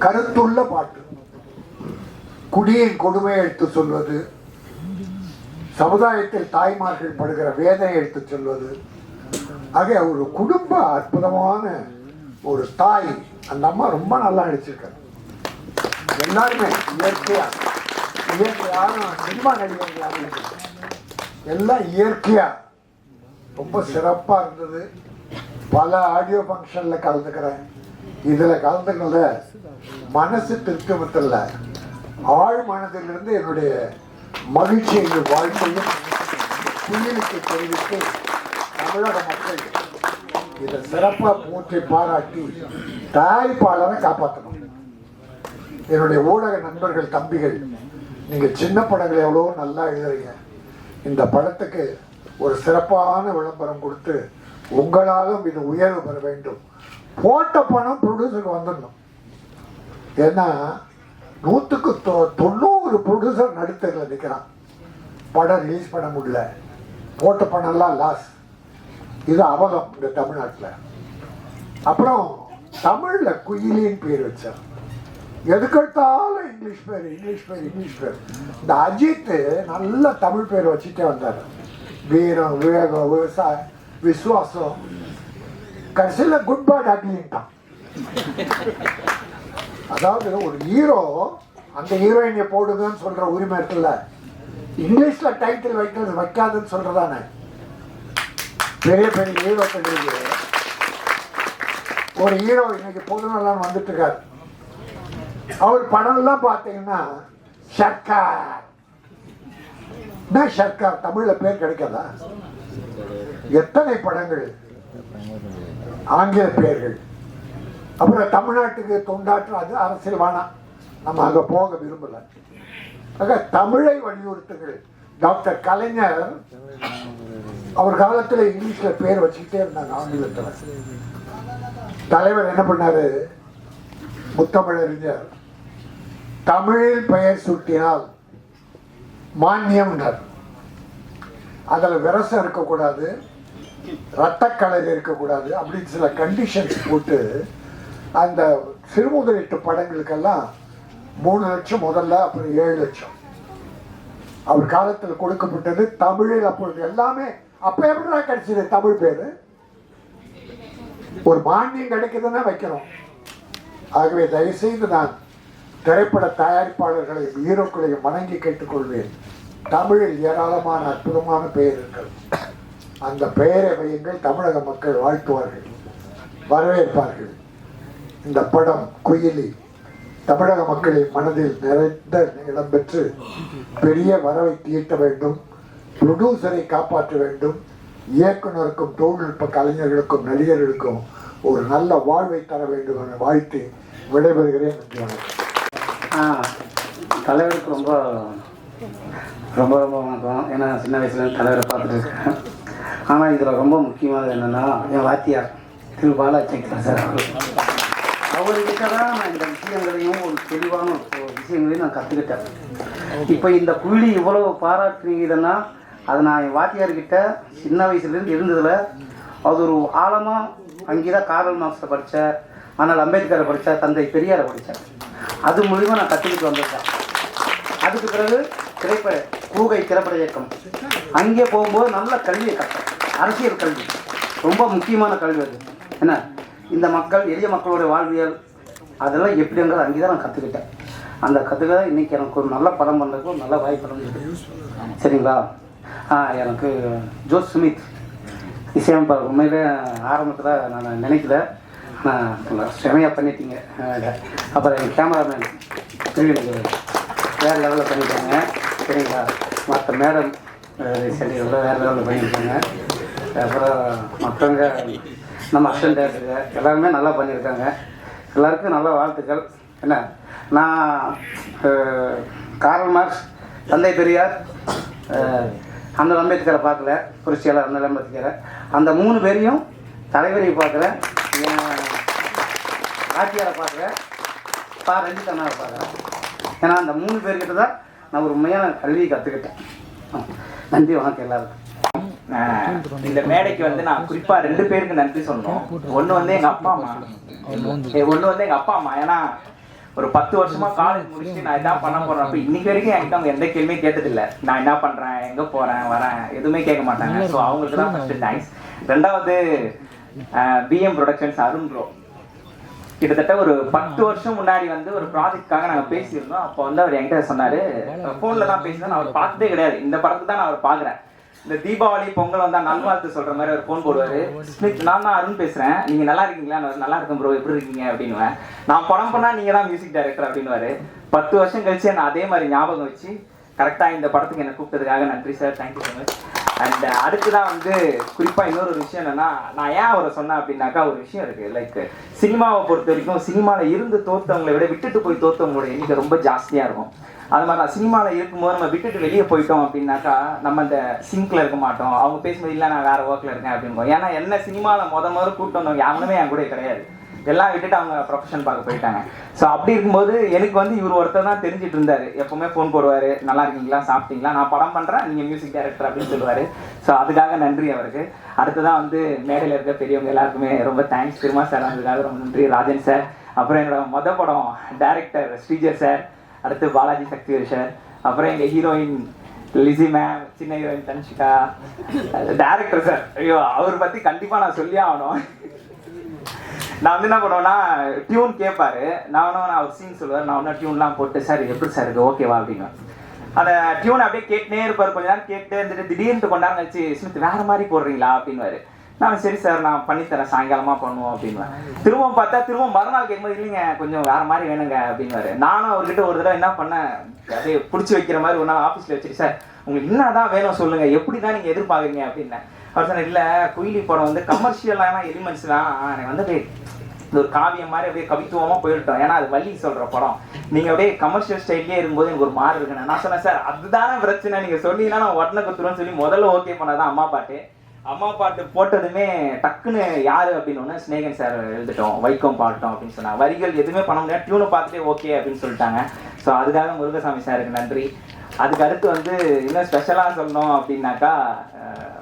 கருத்துள்ள பாட்டு. குடியின் கொடுமையை எடுத்து சொல்வது, சமுதாயத்தில் தாய்மார்கள் படுகிற வேதனை எடுத்து சொல்வது. ஆக ஒரு குடும்ப அற்புதமான ஒரு தாய். அந்த அம்மா ரொம்ப நல்லா நடிச்சிருக்காரு. எல்லாருமே இயற்கையான சினிமா நடிகர்கள் எல்லாம் இயற்கையா ரொம்ப சிறப்பாக இருந்தது. பல ஆடியோ ஃபங்க்ஷனில் கலந்துக்கிறேன். இதில் கலந்துக்கிறத மனசு திருப்திமத்தில் ஆழ் மனதிலிருந்து என்னுடைய மகிழ்ச்சியையும் வாழ்க்கையும் குயிலுக்கு தெரிவித்து தமிழக மக்கள் இதை சிறப்பாக போற்றி பாராட்டி தயாரிப்பாளரை காப்பாற்றணும். என்னுடைய ஊடக நண்பர்கள், தம்பிகள், நீங்கள் சின்ன படங்கள் எவ்வளோ நல்லா எழுதுறீங்க. இந்த படத்துக்கு ஒரு சிறப்பான விளம்பரம் கொடுத்து உங்களாலும் இது உயர்வு பெற வேண்டும். போட்ட பணம் ப்ரொடியூசருக்கு வந்துடணும். ஏன்னா 100% ப்ரொடியூசர் நடுத்தரில் நிற்கிறான், படம் ரிலீஸ் பண்ண முடியல, போட்ட பணம்லாம் லாஸ். இது அவலம் இந்த தமிழ்நாட்டில். அப்புறம் தமிழில் குயிலின்னு பேர் வச்சார். எதுக்கெடுத்தாலும் இங்கிலீஷ் பேர், இங்கிலீஷ் பேர், இங்கிலீஷ் பேர். இந்த அஜித் நல்ல தமிழ் பேர் வச்சுட்டே வந்தார். வீரம், விவேகம், விவசாயம், விசுவாசம். கடைசியில் குட் பேட் அக்லின்ட்டான். அதாவது ஒரு ஹீரோ அந்த ஹீரோயினை போடுங்கன்னு சொல்ற உரிமை இருக்குல்ல, இங்கிலீஷ்ல டைட்டில் வைக்காதுன்னு சொல்றதானே. பெரிய பெரிய ஹீரோக்கள், ஒரு ஹீரோ இன்னைக்கு பொதுநலம் வந்துட்டு இருக்காரு. அவர் படம் எல்லாம் பார்த்தீங்கன்னா சர்க்கார். என்ன சர்க்கார் தமிழ்ல பேர் கிடைக்காதா? எத்தனை படங்கள் ஆங்கில பெயர்கள். அப்புறம் தமிழ்நாட்டுக்கு தொண்டாற்ற அது அரசியல் வேணாம், நம்ம அங்கே போக விரும்பல. ஆக தமிழை வலியுறுத்துங்கள். டாக்டர் கலைஞர் அவர் காலத்தில் இங்கிலீஷ்ல பேர் வச்சுக்கிட்டே இருந்தாங்க. ஆங்கிலத்தில் தலைவர் என்ன பண்ணாரு, முத்தமிழறிஞர், தமிழில் பெயர் சூட்டினால் மானியம், அதில் விரசம் இருக்கக்கூடாது, ரத்தக்கலர் இருக்கக்கூடாது அப்படின்னு சில கண்டிஷன்ஸ் போட்டு அந்த சிறுமுதலீட்டு படங்களுக்கெல்லாம் 3 லட்சம் முதல்ல, அப்புறம் 7 லட்சம் அவர் காலத்தில் கொடுக்கப்பட்டது. தமிழில் அப்பொழுது எல்லாமே அப்ப எப்படிதான் கிடைச்சது தமிழ் பேரு? ஒரு மானியம் கிடைக்குதுன்னா வைக்கிறோம். ஆகவே தயவுசெய்து நான் திரைப்பட தயாரிப்பாளர்களையும் ஹீரோக்களையும் வணங்கி கேட்டுக்கொள்வேன். தமிழில் ஏராளமான அற்புதமான பெயர் இருக்கிறது. அந்த பெயரை வையுங்கள். தமிழக மக்கள் வாழ்த்துவார்கள், வரவேற்பார்கள். இந்த படம் குயிலி தமிழக மக்களின் மனதில் நிறைந்த இடம் பெற்று பெரிய வரவை ஈட்ட வேண்டும். ப்ரொடியூசரை காப்பாற்ற வேண்டும். இயக்குனருக்கும் தொழில்நுட்ப கலைஞர்களுக்கும் நடிகர்களுக்கும் ஒரு நல்ல வாழ்வை தர வேண்டும் என வாழ்த்து விடைபெறுகிறேன். நன்றி, வணக்கம். தலைவருக்கு ரொம்ப ரொம்ப ரொம்ப வணக்கம். ஏன்னா சின்ன வயசுலேருந்து தலைவரை பார்த்துட்டு இருக்கேன். ஆனால் இதில் ரொம்ப முக்கியமானது என்னென்னா என் வாத்தியார் திரு பாலாச்சந்திரன் சார் அவர்கிட்ட தான் நான் இந்த விஷயங்களையும் ஒரு தெளிவான விஷயங்களையும் நான் கற்றுக்கிட்டேன். இப்போ இந்த புள்ளி இவ்வளோ பாராட்டுறீங்கன்னா அது நான் என் வாத்தியார்கிட்ட சின்ன வயசுலேருந்து இருந்ததில் அது ஒரு ஆழமாக அங்கே தான் கார்ல் மார்க்ஸை படித்தேன், ஆனால் அம்பேத்கரை படித்தேன், தந்தை பெரியாரை படித்தேன். அது மூலிமா நான் கற்றுக்கிட்டு வந்திருக்கேன். அதுக்கு பிறகு கூகை திரைப்பட இயக்கம் அங்கே போகும்போது நல்ல கல்வியை கற்றேன். அரசியல் கல்வி ரொம்ப முக்கியமான கல்வி. அது என்ன இந்த மக்கள் எளிய மக்களுடைய வாழ்வியல் அதெல்லாம் எப்படிங்கிறது அங்கே தான் நான் கற்றுக்கிட்டேன். அந்த கற்றுக்க இன்றைக்கி எனக்கு ஒரு நல்ல படம் பண்ணுறதுக்கு ஒரு நல்ல வாய்ப்பு இருந்தது. சரிங்களா? எனக்கு ஜோஸ் ஸ்மித் இசையமைப்பாளர் உண்மையிலே ஆரம்பத்தில் நான் நினைக்கல, ஆனால் செமையாக பண்ணிட்டீங்க. அப்புறம் எங்கள் கேமராமேன் வேறு லெவலில் பண்ணியிருக்காங்க. சரிங்களா? மற்ற மேடம் செடிகளில் வேறு லெவலில் பண்ணியிருக்காங்க. அப்புறம் மற்றவங்க நம்ம அசிஸ்டன்ட் டைரக்டர் எல்லாருமே நல்லா பண்ணியிருக்காங்க. எல்லாருக்கும் நல்ல வாழ்த்துக்கள். என்ன நான் கார்ல் மார்க்ஸ், தந்தை பெரியார், அந்த அம்பேத்கரை பார்க்கல, புரட்சியாளர் அந்த அம்பேத்கரை, அந்த 3 பேரையும் தலைவரை பார்க்குறேன், ஆட்சியாரை பார்க்குறேன், ரஞ்சித் அண்ணாவை பார்க்குறேன். ஏன்னா அந்த 3 பேர்கிட்ட தான் நான் ஒரு உண்மையான கல்வியை கற்றுக்கிட்டேன். நன்றி, வணக்கம் எல்லாருக்கும். இந்த மேடைக்கு வந்து நான் குறிப்பா 2 பேருக்கு நன்றி சொல்லணும். ஒன்று வந்து எங்க அப்பா அம்மா. ஏன்னா ஒரு 10 வருஷமா காலேஜ் முடிச்சுட்டு நான் இதான் பண்ண போறேன். அப்ப இன்னைக்கு வரைக்கும் என்கிட்ட அவங்க எந்த கேள்வியும் கேட்டதில்லை. நான் என்ன பண்றேன், எங்க போறேன், வரேன் எதுவுமே கேட்க மாட்டாங்க. ஸோ அவங்களுக்கு தான் ஃபர்ஸ்ட் தேங்க்ஸ். 2வது பிஎம் ப்ரொடக்ஷன்ஸ் அருண் ப்ரோ. கிட்டத்தட்ட ஒரு 10 வருஷம் முன்னாடி வந்து ஒரு ப்ராஜெக்ட்காக நாங்கள் பேசியிருந்தோம். அப்போ வந்து அவர் என்கிட்ட சொன்னாரு, ஃபோனில் தான் பேசினேன், நான் அவர் பார்த்ததே கிடையாது. இந்த படத்துக்கு தான் நான் அவர் பார்க்குறேன். இந்த தீபாவளி பொங்கல் வந்தா நல்வாழ்த்து சொல்ற மாதிரி ஒரு ஃபோன் போடுவாரு. ஸ்மித், நான் தான் அருண் பேசுறேன், நீங்க நல்லா இருக்கீங்களா? நல்லா இருக்கேன் ப்ரோ, எப்படி இருக்கீங்க அப்படின்னு. நான் படம் பண்ணா நீங்க தான் மியூசிக் டைரக்டர் அப்படின்னு. 10 வருஷம் கழிச்சு நான் அதே மாதிரி ஞாபகம் வச்சு கரெக்டா இந்த படத்துக்கு என்ன கூப்பிட்டதுக்காக நன்றி sir, thank you so much. And அடுத்துதான் வந்து குறிப்பா இன்னொரு விஷயம் என்னன்னா, நான் ஏன் அவரை சொன்னேன் அப்படின்னாக்கா ஒரு விஷயம் இருக்கு. லைக் சினிமாவை பொறுத்த வரைக்கும் சினிமாவில் இருந்து தோத்தவங்களை விட விட்டுட்டு போய் தோத்தவங்களோட எண்ணிக்கை ரொம்ப ஜாஸ்தியா இருக்கும். அது மாதிரி தான் சினிமாவில் இருக்கும்போது நம்ம விட்டுட்டு வெளியே போயிட்டோம் அப்படின்னாக்கா நம்ம அந்த சிங்க்ல இருக்க மாட்டோம். அவங்க பேசும்போது இல்லை நான் வேற ஒர்க்ல இருக்கேன் அப்படின்னு. ஏன்னா என்ன சினிமாவில் முதல்ல கூப்பிட்டு வந்தவங்க யாருமே என் கூட கிடையாது. எல்லாம் விட்டுட்டு அவங்க ப்ரொஃபஷன் பார்க்க போயிட்டாங்க. ஸோ அப்படி இருக்கும்போது எனக்கு வந்து இவர் ஒருத்தர் தான் தெரிஞ்சிட்டு இருந்தாரு. எப்பவுமே ஃபோன் போடுவாரு, நல்லா இருக்கீங்களா, சாப்பிட்டீங்களா, நான் படம் பண்றேன், நீங்க மியூசிக் டைரக்டர் அப்படின்னு சொல்லுவாரு. ஸோ அதுக்காக நன்றி அவருக்கு. அடுத்ததான் வந்து மேடையில் இருக்க பெரியவங்க எல்லாருக்குமே ரொம்ப தேங்க்ஸ். திருமா சார் அதுக்காக ரொம்ப நன்றி. ராஜன் சார், அப்புறம் என்னோட படம் டைரக்டர் ஸ்ரீஜர் சார், அடுத்து பாலாஜி சக்திவேல் சார், அப்புறம் எங்க ஹீரோயின் லிசி மேம், சின்ன ஹீரோயின் தன்ஷிகா, டைரக்டர் சார். ஐயோ அவர் பத்தி கண்டிப்பா நான் சொல்லி ஆகணும். நான் வந்து என்ன பண்ணுவேன்னா டியூன் கேட்பாரு, நான் அவர் சீன் சொல்லுவார், நான் ஒன்றும் டியூன்லாம் போட்டு சார் எப்படி சார் இருக்கு ஓகேவா அப்படின்னு அந்த டியூன் அப்படியே கேட்டுனே இருப்பார். கொஞ்ச நேரம் கேட்டு இருந்துட்டு திடீர்னு கொண்டாங்க வச்சு ஸ்மித் வேற மாதிரி போடுறீங்களா அப்படின்வாரு. நான் சரி சார் நான் பண்ணித்தரேன், சாயங்காலமா பண்ணுவோம் அப்படின்னு. திரும்ப பார்த்தா திரும்ப மறுநாள் கேட்கும்போது இல்லைங்க கொஞ்சம் வேற மாதிரி வேணுங்க அப்படின்னு. நானும் அவர்கிட்ட ஒரு தடவை என்ன பண்ணேன், அப்படியே பிடிச்சி வைக்கிற மாதிரி ஒரு நாள் ஆஃபீஸில் வச்சுட்டு சார் உங்களுக்கு என்னதான் வேணும் சொல்லுங்க, எப்படி தான் நீங்கள் எதிர்பார்க்குறீங்க அப்படின்னு. அவர் சொன்னார், இல்லை குயிலி படம் வந்து கமர்ஷியலான எலிமெண்ட்ஸ் தான், எனக்கு வந்து அப்படியே இந்த ஒரு காவியம் மாதிரி அப்படியே கவித்துவமாக போயிட்டோம். ஏன்னா அது வள்ளி சொல்கிற படம், நீங்கள் அப்படியே கமர்ஷியல் ஸ்டைல்லே இருக்கும்போது எனக்கு ஒரு மாறு இருக்குண்ணே. நான் சொன்னேன் சார் அதுதானே பிரச்சனை, நீங்கள் சொன்னீங்கன்னா நான் உடனே கொடுத்துருவேன்னு சொல்லி முதல்ல ஓகே பண்ணாதான் அம்மா பாட்டு. அம்மா பாட்டு போட்டதுமே டக்குன்னு யாரு அப்படின்னு ஸ்நேகன் சார் எழுதிட்டோம், வைக்கம் பாட்டோம் அப்படின்னு சொன்னாங்க. வரிகள் எதுவுமே பண்ண முடியாது, டியூனை பார்த்துட்டே ஓகே அப்படின்னு சொல்லிட்டாங்க. ஸோ அதுக்காக முருகசாமி சாருக்கு நன்றி. அதுக்கு அடுத்து வந்து இன்னும் ஸ்பெஷலாக சொல்லணும் அப்படின்னாக்கா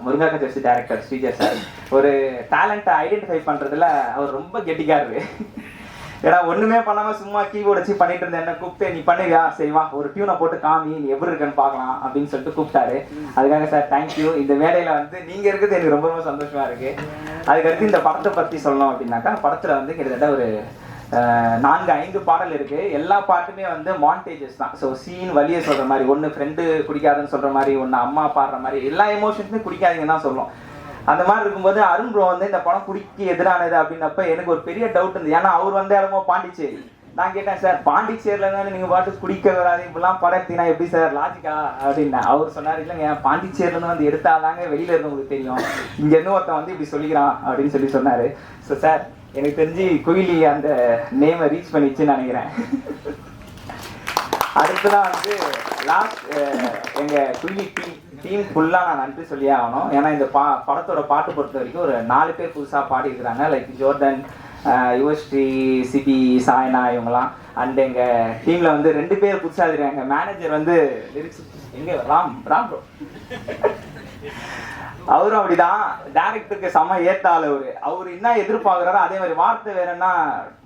முருகாக்க ஜெர்சி டைரக்டர் ஸ்ரீஜர் சார். ஒரு டேலண்ட்டை ஐடென்டிஃபை பண்ணுறதுல அவர் ரொம்ப கெட்டிக்காரு. ஏன்னா ஒண்ணுமே பண்ணாம சும்மா கீபோர்ட் வச்சு பண்ணிட்டு இருந்தேன். என்ன கூப்பிட்டு நீ பண்ணுவியா, சரிவா ஒரு டியூனை போட்டு காமி, நீ எப்படி இருக்குன்னு பார்க்கலாம் அப்படின்னு சொல்லிட்டு கூப்பிட்டாரு. அதுக்காக சார் தேங்க்யூ. இந்த வேலையில வந்து நீங்க இருக்கிறது எனக்கு ரொம்ப ரொம்ப சந்தோஷமா இருக்கு. அதுக்கடுத்து இந்த படத்தை பத்தி சொல்லணும் அப்படின்னாக்கா, படத்துல வந்து கிட்டத்தட்ட ஒரு 4-5 பாடல் இருக்கு. எல்லா பாட்டுமே வந்து மாண்டேஜஸ் தான். ஸோ சீன் வழியை சொல்ற மாதிரி, ஒன்று ஃப்ரெண்டு குடிக்காதுன்னு சொல்ற மாதிரி, ஒன்று அம்மா பாடுற மாதிரி, எல்லா எமோஷன்ஸுமே குடிக்காதீங்கன்னு தான் சொல்லும். அந்த மாதிரி இருக்கும்போது அருண் ப்ரோ வந்து இந்த படம் குடிக்கு எதிரானது அப்படின்னப்ப எனக்கு ஒரு பெரிய டவுட் இருந்தது. ஏன்னா அவர் வந்து இடமோ பாண்டிச்சேரி. நான் கேட்டேன், சார் பாண்டிச்சேரியில இருந்தாலும் நீங்க பாட்டு குடிக்க வராது இப்படிலாம் படத்தினா எப்படி சார் லாஜிக்கா அப்படின்னு. அவர் சொன்னார், இல்லைங்க பாண்டிச்சேரியில இருந்து வந்து எடுத்தாதாங்க வெளியில இருந்தவங்களுக்கு தெரியும், இங்க இருந்து ஒருத்தன் வந்து இப்படி சொல்லிக்கிறான் அப்படின்னு சொல்லி சொன்னாரு. ஸோ சார் எனக்கு தெரிஞ்சு குயிலி அந்த நேமை ரீச் பண்ணிச்சுன்னு நினைக்கிறேன். அடுத்ததான் வந்து லாஸ்ட் எங்க குயிலி டீம் ஃபுல்லாக நான் நன்றி சொல்லியே ஆகணும். ஏன்னா இந்த படத்தோட பாட்டு பொறுத்த வரைக்கும் ஒரு 4 பேர் புதுசாக பாடியிருக்கிறாங்க. லைக் ஜோர்டன், யுவஸ்ரீ, சிபி, சாய்னா இவங்கலாம். அண்ட் எங்கள் டீமில் வந்து 2 பேர் புதுசாக இருக்காங்க. மேனேஜர் வந்து லிரிக்ஸ் எங்கே ராம் ப்ரோ, அவரும் அப்படிதான். டைரக்டருக்கு செம்ம ஏத்தாள் அவர் என்ன எதிர்பார்க்குறாரோ அதே மாதிரி. வார்த்தை வேறன்னா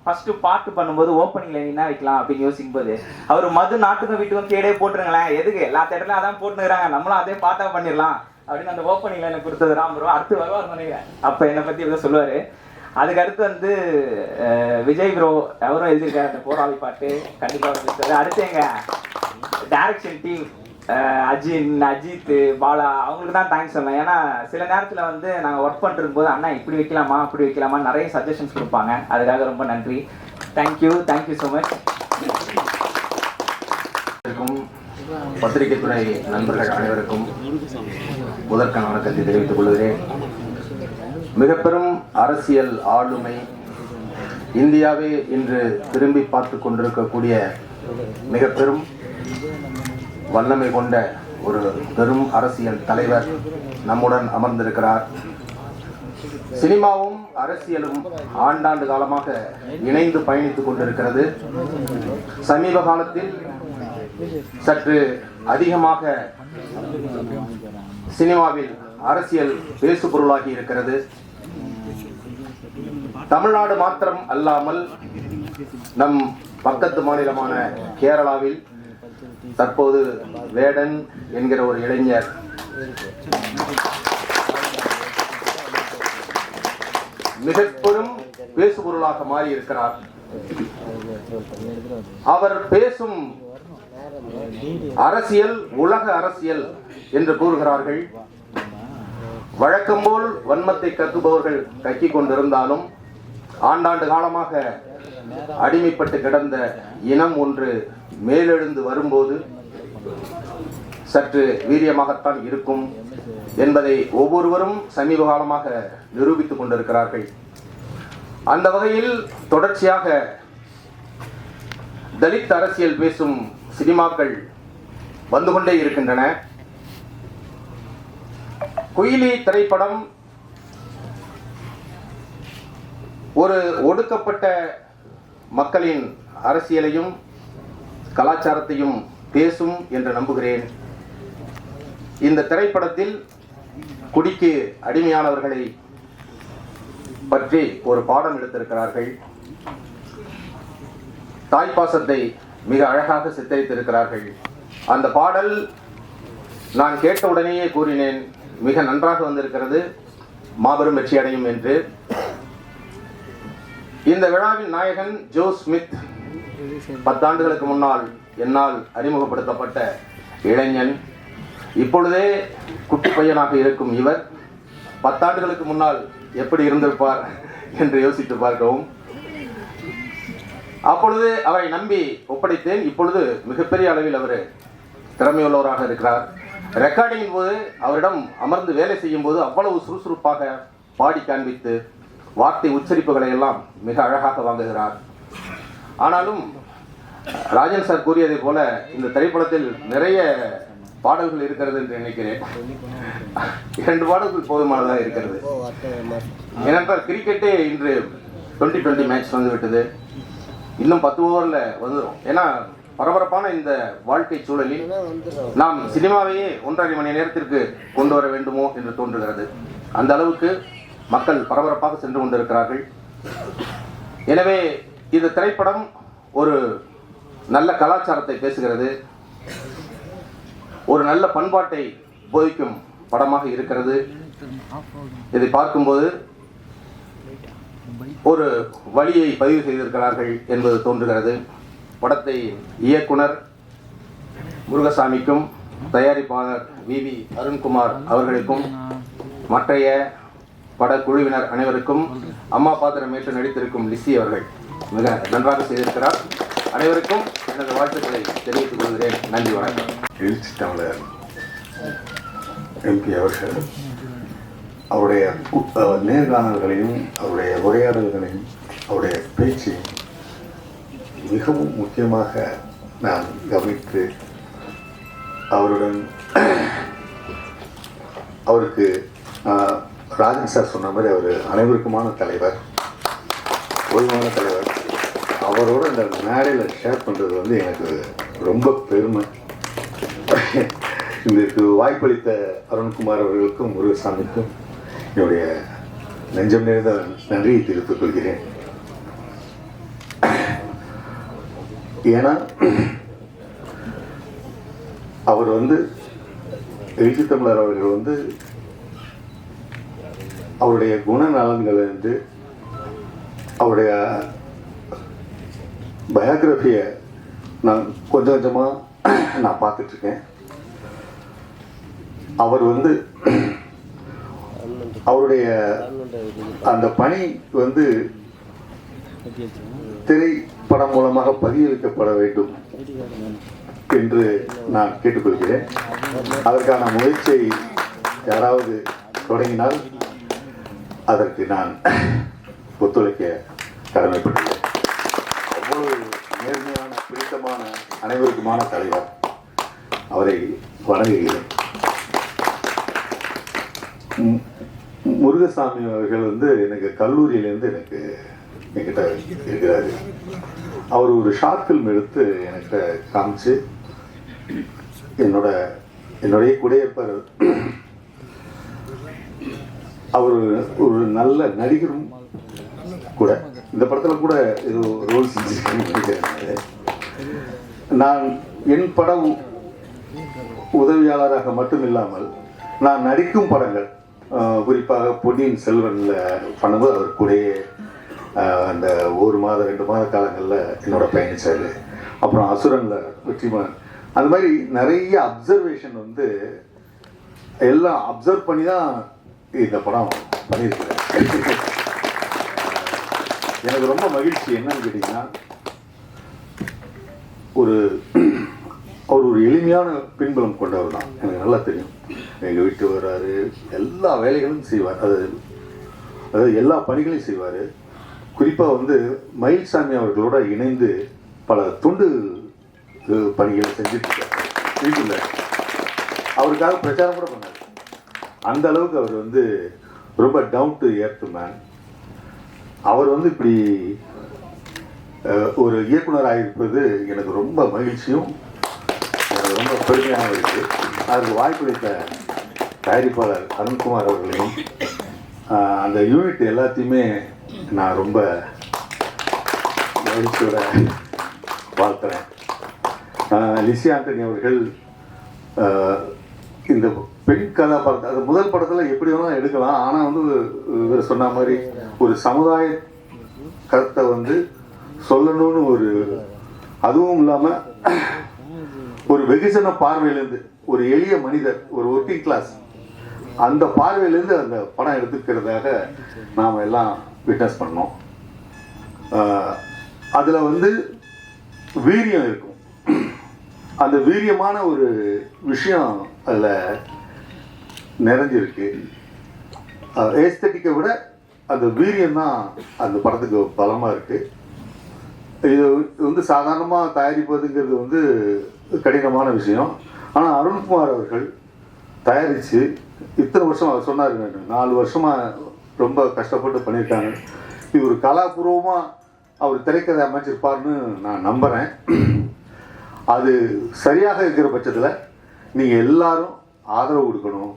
ஃபர்ஸ்ட் பாட்டு பண்ணும்போது ஓப்பனிங்ல என்ன வைக்கலாம் அப்படின்னு யோசிக்கும் போது அவர் மது நாட்டுக்கும் வீட்டுக்கும் கேடே போட்டுருங்களேன், எதுக்கு எல்லா தேட்டர்லையும் அதான் போட்டுக்கிறாங்க, நம்மளும் அதே பாட்டா பண்ணிடலாம் அப்படின்னு அந்த ஓப்பனிங்ல எனக்கு கொடுத்தது ராம் ப்ரோ. அடுத்து வருவார் நினைக்கிறேன், அப்ப என்னை பத்தி எதாவது சொல்லுவாரு. அதுக்கு அடுத்து வந்து விஜய் ப்ரோ அவரும் எழுதியிருக்காரு அந்த போராளி பாட்டு, கண்டிப்பா எழுதிருக்காரு. அடுத்து எங்க டைரக்ஷன் டீம் அஜித், பாலா, அவங்களுக்கு தான் தேங்க்ஸ் சொல்லலாம். ஏன்னா சில நேரத்தில் வந்து நாங்கள் ஒர்க் பண்ணிருக்கும் போது அண்ணா இப்படி வைக்கலாமா அப்படி வைக்கலாமா நிறைய சஜஷன்ஸ் கொடுப்பாங்க. அதுக்காக ரொம்ப நன்றி. Thank you so much. பத்திரிகை துறை நண்பர்கள் அனைவருக்கும் முதற்கான வணக்கத்தை தெரிவித்துக் கொள்கிறேன். மிக பெரும் அரசியல் ஆளுமை, இந்தியாவே இன்று திரும்பி பார்த்து கொண்டிருக்கக்கூடிய மிக பெரும் வல்லமை கொண்ட ஒரு பெரும் அரசியல் தலைவர் நம்முடன் அமர்ந்திருக்கிறார். சினிமாவும் அரசியலும் ஆண்டாண்டு காலமாக இணைந்து பயணித்துக் கொண்டிருக்கிறது. சமீப காலத்தில் சற்று அதிகமாக சினிமாவில் அரசியல் பேசுபொருளாகி இருக்கிறது. தமிழ்நாடு மாத்திரம் அல்லாமல் நம் பக்கத்து மாநிலமான கேரளாவில் தற்போது வேடன் என்கிற ஒரு இளைஞர் மிக பெரும் பேசுபொருளாக மாறி இருக்கிறார். அவர் பேசும் அரசியல் உலக அரசியல் என்று கூறுகிறார்கள். வழக்கம் போல் வன்மத்தை கக்குபவர்கள் கக்கிக் கொண்டிருந்தாலும் ஆண்டாண்டு காலமாக அடிமைப்பட்டு கிடந்த இனம் ஒன்று மேலெழுந்து வரும்போது சற்று வீரியமாகத்தான் இருக்கும் என்பதை ஒவ்வொருவரும் சமீப காலமாக நிரூபித்துக் கொண்டிருக்கிறார்கள். அந்த வகையில் தொடர்ச்சியாக தலித் அரசியல் பேசும் சினிமாக்கள் வந்து கொண்டே இருக்கின்றன. குயிலி திரைப்படம் ஒரு ஒடுக்கப்பட்ட மக்களின் அரசியலையும் கலாச்சாரத்தையும் பேசும் என்று நம்புகிறேன். இந்த திரைப்படத்தில் குடிக்கு அடிமையானவர்களை பற்றி ஒரு பாடம் எடுத்திருக்கிறார்கள். தாய்ப்பாசத்தை மிக அழகாக சித்தரித்திருக்கிறார்கள். அந்த பாடல் நான் கேட்டவுடனேயே கூறினேன், மிக நன்றாக வந்திருக்கிறது, மாபெரும் வெற்றி அடையும் என்று. இந்த விழாவின் நாயகன் ஜோ ஸ்மித் 10 ஆண்டுகளுக்கு முன்னால் என்னால் அறிமுகப்படுத்தப்பட்ட இளைஞன். இப்பொழுதே குட்டி பையனாக இருக்கும் இவர் 10 ஆண்டுகளுக்கு முன்னால் எப்படி இருந்திருப்பார் என்று யோசித்து பார்க்கவும். அப்பொழுது அவரை நம்பி ஒப்படைத்தேன். இப்பொழுது மிகப்பெரிய அளவில் அவர் திறமையுள்ளவராக இருக்கிறார். ரெக்கார்டிங்கின் போது அவரிடம் அமர்ந்து வேலை செய்யும் போது அவ்வளவு சுறுசுறுப்பாக பாடி காண்பித்து வார்த்தை உச்சரிப்புகளை எல்லாம் மிக அழகாக வாங்குகிறார். ஆனாலும் ராஜன் சார் கூறியதை போல இந்த திரைப்படத்தில் நிறைய பாடல்கள் இருக்கிறது என்று நினைக்கிறேன். 2 பாடல்கள் போதுமானதாக இருக்கிறது. ஏனென்றால் கிரிக்கெட்டே இன்று 2020 மேட்ச் வந்துவிட்டது. இன்னும் 10 ஓவரில் வந்துடும். ஏன்னா பரபரப்பான இந்த வாழ்க்கை சூழலில் நாம் சினிமாவையே 1.5 மணி நேரத்திற்கு கொண்டு வர வேண்டுமோ என்று தோன்றுகிறது. அந்த அளவுக்கு மக்கள் பரபரப்பாக சென்று கொண்டிருக்கிறார்கள். எனவே இந்த திரைப்படம் ஒரு நல்ல கலாச்சாரத்தை பேசுகிறது, ஒரு நல்ல பண்பாட்டை போதிக்கும் படமாக இருக்கிறது. இதை பார்க்கும்போது ஒரு வழியை பதிவு செய்திருக்கிறார்கள் என்பது தோன்றுகிறது. படத்தை இயக்குனர் முருகசாமிக்கும் தயாரிப்பாளர் வி அருண்குமார் அவர்களுக்கும் மற்றைய படக்குழுவினர் அனைவருக்கும் அம்மா பாத்திரம் ஏற்று நடித்திருக்கும் லிசி அவர்கள் மிக நன்றாக செய்திருக்கிறார். அனைவருக்கும் எனது வாழ்த்துக்களை தெரிவித்துக் கொள்கிறேன். நன்றி, வணக்கம். எழுச்சி தமிழர் எம்பி அவர்கள் அவருடைய நேர்காணல்களையும் அவருடைய உரையாடல்களையும் அவருடைய பேச்சையும் மிகவும் முக்கியமாக நான் கவனித்து அவருடன் அவருக்கு ராஜன் சார் சொன்ன மாதிரி அவர் அனைவருக்குமான தலைவர், ஒழுங்கான தலைவர். அவரோட இந்த மேடையில் ஷேர் பண்ணுறது வந்து எனக்கு ரொம்ப பெருமை. இதற்கு வாய்ப்பளித்த அருண்குமார் அவர்களுக்கும் முருகசாமிக்கும் என்னுடைய நெஞ்சம் நிறைந்த நன்றியை தெரிவித்துக் கொள்கிறேன். ஏன்னா அவர் வந்து எழுச்சி தமிழர் அவர்கள் வந்து அவருடைய குணநலன்கள் வந்து அவருடைய பயோகிராஃபியை நான் கொஞ்சம் கொஞ்சமாக நான் பார்த்துட்ருக்கேன். அவர் வந்து அவருடைய அந்த பணி வந்து திரைப்படம் மூலமாக பதிய வைக்கப்பட வேண்டும் என்று நான் கேட்டுக்கொள்கிறேன். அதற்கான முயற்சியை யாராவது தொடங்கினால் அதற்கு நான் ஒத்துழைக்க கடமைப்பட்டுள்ளேன். அவ்வளவு நேர்மையான, பிடித்தமான, அனைவருக்குமான தலைவர். அவரை வணங்குகிறேன். முருகசாமி அவர்கள் வந்து எனக்கு கல்லூரியிலேருந்து என்கிட்ட இருக்கிறாரு. அவர் ஒரு ஷார்ட் ஃபில்ம் எடுத்து என்கிட்ட காமிச்சு என்னுடைய குடியிருப்பார். அவர் ஒரு நல்ல நடிகரும் கூட. இந்த படத்தில் கூட ஏதோ ரோல் செஞ்சிருக்கேன். நான் என் பட உதவியாளராக மட்டும் இல்லாமல் நான் நடிக்கும் படங்கள், குறிப்பாக பொன்னியின் செல்வனில் பண்ணும்போது அவர் கூடயே அந்த 1 மாத 2 மாத காலங்களில் என்னோட பயணிச்சார். அப்புறம் அசுரனில் வெற்றிமான், அந்த மாதிரி நிறைய அப்சர்வேஷன் வந்து எல்லாம் அப்சர்வ் பண்ணி தான் இந்த படம் பண்ணியிருக்கிறேன். எனக்கு ரொம்ப மகிழ்ச்சி என்னன்னு கேட்டிங்கன்னா, அவர் ஒரு எளிமையான பின்புலம் கொண்டவர் தான். எனக்கு நல்லா தெரியும். எங்கள் வீட்டு வர்றாரு, எல்லா வேலைகளும் செய்வார், அதாவது எல்லா பணிகளையும் செய்வார். குறிப்பாக வந்து மயில்சாமி அவர்களோட இணைந்து பல துண்டு பணிகளை செஞ்சுட்டு அவருக்காக பிரச்சாரம் கூட பண்ணார். அந்த அளவுக்கு அவர் வந்து ரொம்ப டவுன் டு எர்த் மேன். அவர் வந்து இப்படி ஒரு இயக்குனராக இருப்பது எனக்கு ரொம்ப மகிழ்ச்சியும் எனக்கு ரொம்ப பெருமையாக இருக்குது. அதுக்கு வாய்ப்பளித்த தயாரிப்பாளர் அருண்குமார் அவர்களையும் அந்த யூனிட் எல்லாத்தையுமே நான் ரொம்ப மகிழ்ச்சியோட வாழ்த்துறேன். லிசி ஆண்டனி அவர்கள் இந்த பெண் கதாபாத்திரம், அது முதல் படத்தில் எப்படி வேணாலும் எடுக்கலாம். ஆனால் வந்து இவர் சொன்ன மாதிரி ஒரு சமுதாய கருத்தை வந்து சொல்லணும்னு அதுவும் இல்லாமல் ஒரு வெகுஜன பார்வையிலேருந்து, ஒரு எளிய மனிதர், ஒரு ஒர்க்கிங் கிளாஸ், அந்த பார்வையிலேருந்து அந்த படம் எடுத்துக்கிறதாக நாம் எல்லாம் விட்னஸ் பண்ணோம். அதில் வந்து வீரியம் இருக்கும். அந்த வீரியமான ஒரு விஷயம் அதில் நிறைஞ்சிருக்கு. ஏஸ்தட்டிக்கை விட அந்த வீரியம் தான் அந்த படத்துக்கு பலமாக இருக்குது. இது வந்து சாதாரணமாக தயாரிப்பதுங்கிறது வந்து கடினமான விஷயம். ஆனால் அருண்குமார் அவர்கள் தயாரித்து இத்தனை வருஷம், அவர் சொன்னார் 4 வருஷமாக ரொம்ப கஷ்டப்பட்டு பண்ணியிருக்காங்க. இது ஒரு கலாபூர்வமாக அவர் திரைக்கதை அமைச்சிருப்பார்னு நான் நம்புகிறேன். அது சரியாக இருக்கிற பட்சத்தில் நீங்கள் எல்லாரும் ஆதரவு கொடுக்கணும்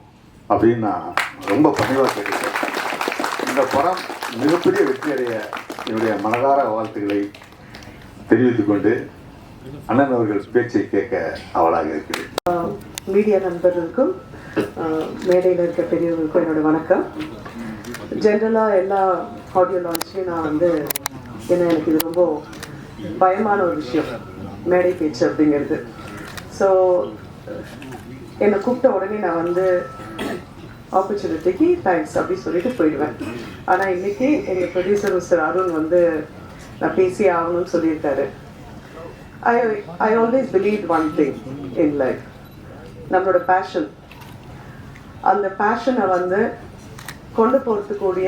அப்படின்னு நான் ரொம்ப பணிவாக கேட்டுக்கிறேன். இந்த படம் மிகப்பெரிய வெற்றி அடைய என்னுடைய மனதார வாழ்த்துக்களை தெரிவித்துக் கொண்டு அண்ணன் அவர்கள் பேச்சை கேட்க அவளாக இருக்கிறேன். மீடியா நண்பர்களுக்கும் மேடையில் இருக்க பெரியவர்களுக்கும் என்னோட வணக்கம். ஜென்ரலாக எல்லா ஆடியோ லான்ச்லேயும் நான் எனக்கு இது ரொம்ப பயமான ஒரு விஷயம், மேடை பேச்சு அப்படிங்கிறது. ஸோ என்னை கூப்பிட்ட உடனே நான் ஆப்பர்ச்சுனிட்டிக்கு தேங்க்ஸ் அப்படி சொல்லிட்டு போயிடுவேன். ஆனால் இன்றைக்கி எங்கள் ப்ரொடியூசர் மிஸ்டர் அருண் நான் பேசி ஆகணும்னு சொல்லியிருக்காரு. I always believed one thing in life. நம்மளோட பேஷன், அந்த பேஷனை கொண்டு போகிறதுக்கூடிய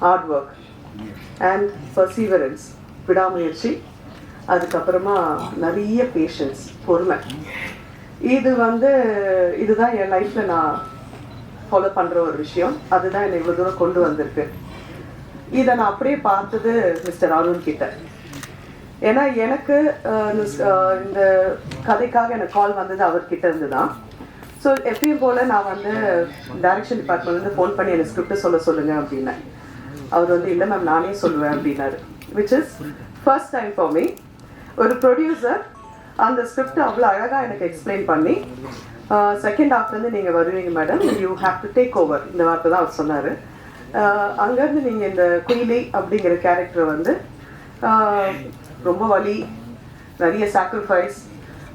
ஹார்ட் ஒர்க் அண்ட் பர்சீவரன்ஸ், விடாமுயற்சி, அதுக்கப்புறமா நிறைய பேஷன்ஸ், பொறுமை, இதுதான் என் லைஃப்பில் நான் ஃபாலோ பண்ணுற ஒரு விஷயம். அதுதான் என்னை இவ்வளோ தூரம் கொண்டு வந்திருக்கு. இதை நான் அப்படியே பார்த்தது மிஸ்டர் அருண் கிட்ட. ஏன்னா எனக்கு இந்த கதைக்காக எனக்கு கால் வந்தது அவர்கிட்ட இருந்து தான். ஸோ எப்பயும் போல் நான் டைரக்ஷன் டிபார்ட்மெண்ட்லேருந்து ஃபோன் பண்ணி எனக்கு ஸ்கிரிப்டை சொல்லுங்கள் அப்படின்னேன். அவர் இல்லை மேம் நானே சொல்லுவேன் அப்படின்னாரு. Which is first time for me. ஒரு ப்ரொடியூசர் அந்த ஸ்கிரிப்டை அவ்வளோ அழகாக எனக்கு எக்ஸ்பிளைன் பண்ணி செகண்ட் ஹாஃப்லேருந்து நீங்கள் வருவீங்க madam, you have to take over, இந்த வார்த்தை தான் அவர் சொன்னார். அங்கேருந்து நீங்கள் இந்த குயிலி அப்படிங்கிற கேரக்டரை ரொம்ப வலி, நிறைய சாக்ரிஃபைஸ்,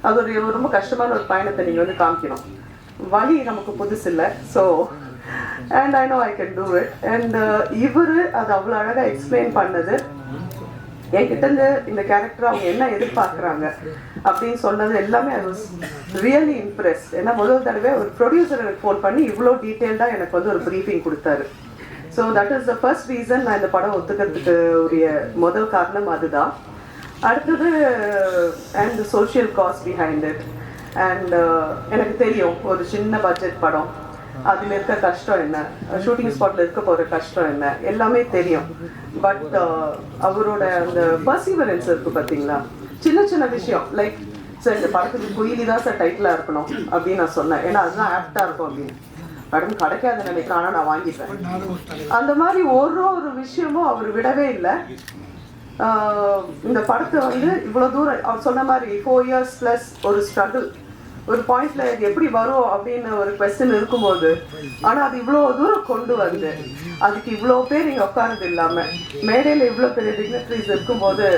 அது ஒரு ரொம்ப கஷ்டமான ஒரு பயணத்தை நீங்கள் காமிக்கணும். வலி நமக்கு புதுசு இல்லை. So and I know I can do it. And இவர் அது அவ்வளோ அழகாக எக்ஸ்பிளைன் பண்ணது, என்கிட்ட இந்த கேரக்டர் அவங்க என்ன எதிர்பார்க்குறாங்க அப்படின்னு சொன்னது எல்லாமே ஐ வாஸ் ரியலி இம்ப்ரெஸ். ஏன்னா முதல் தடவை ஒரு ப்ரொடியூசர் எனக்கு ஃபோன் பண்ணி இவ்வளோ டீட்டெயில்டாக எனக்கு ஒரு ப்ரீஃபிங் கொடுத்தாரு. So that is the first reason நான் இந்த படம் ஒத்துக்கிறதுக்கு உரிய முதல் காரணம் அதுதான். அடுத்தது and social cost behind it. And எனக்கு தெரியும் ஒரு சின்ன பட்ஜெட் படம், அதில் இருக்க கஷ்டம் என்ன, ஷூட்டிங் ஸ்பாட்டில் இருக்க போகிற கஷ்டம் என்ன, எல்லாமே தெரியும். பட் அவரோட அந்த பர்சீவரன்ஸ் இருக்குது பார்த்தீங்களா, சின்ன சின்ன விஷயம் லைக் சார் இந்த படத்துக்கு குயிலி தான் சார் டைட்டிலாக இருக்கணும் அப்படின்னு நான் சொன்னேன். ஏன்னா அதுதான் ஆப்டாக இருக்கும் அப்படின்னு. படம் கிடைக்காத நினைக்கிறேன், ஆனால் நான் வாங்கிப்பேன். அந்த மாதிரி ஒரு விஷயமும் அவர் விடவே இல்லை. இந்த படத்தை இவ்வளோ தூரம் அவர் சொன்ன மாதிரி 4 years ப்ளஸ் ஒரு ஸ்ட்ரகிள், ஒரு பாயிண்ட்ல இது எப்படி வரும் அப்படின்னு ஒரு கொஸ்டின் இருக்கும்போது, ஆனால் அது இவ்வளோ தூரம் கொண்டு அதுக்கு இவ்வளோ பேர் இங்கே உட்காரது இல்லாமல் மேடையில் இவ்வளோ பெரிய டிக்னிட்டரிஸ் இருக்கும்போது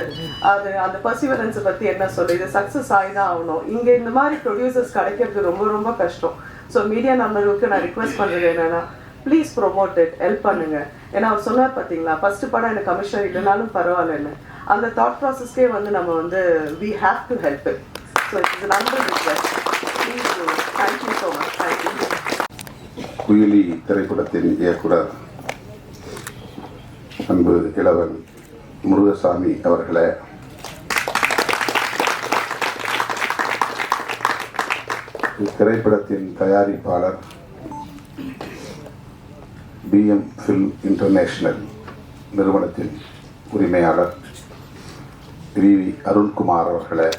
அது அந்த பர்சிவரன்ஸை பற்றி என்ன சொல்ல, இது சக்ஸஸ் ஆகி தான் ஆகணும். இங்கே இந்த மாதிரி ப்ரொடியூசர்ஸ் கிடைக்கிறது ரொம்ப ரொம்ப கஷ்டம். ஸோ மீடியா நம்பருக்கு நான் ரிக்வெஸ்ட் பண்ணுறது என்னன்னா, ப்ளீஸ் ப்ரொமோட் இட், ஹெல்ப் பண்ணுங்க. ஏன்னா அவர் சொன்னார் பார்த்தீங்களா, ஃபர்ஸ்ட் படம் எனக்கு கமிஷன் இல்லைனாலும் பரவாயில்லன்னு. அந்த தாட் ப்ராசஸ்க்கே நம்ம we have to help it. So it's number request. Please thank you so much. Thank you. Kuyili திரைப்படத்தின் இயக்குனர் அன்பு இளவன் முருகசாமி அவர்களே, இத்திரைப்படத்தின் தயாரிப்பாளர் BM Film International நிறுவனத்தின் உரிமையாளர் VV அருண்குமார் அவர்களே,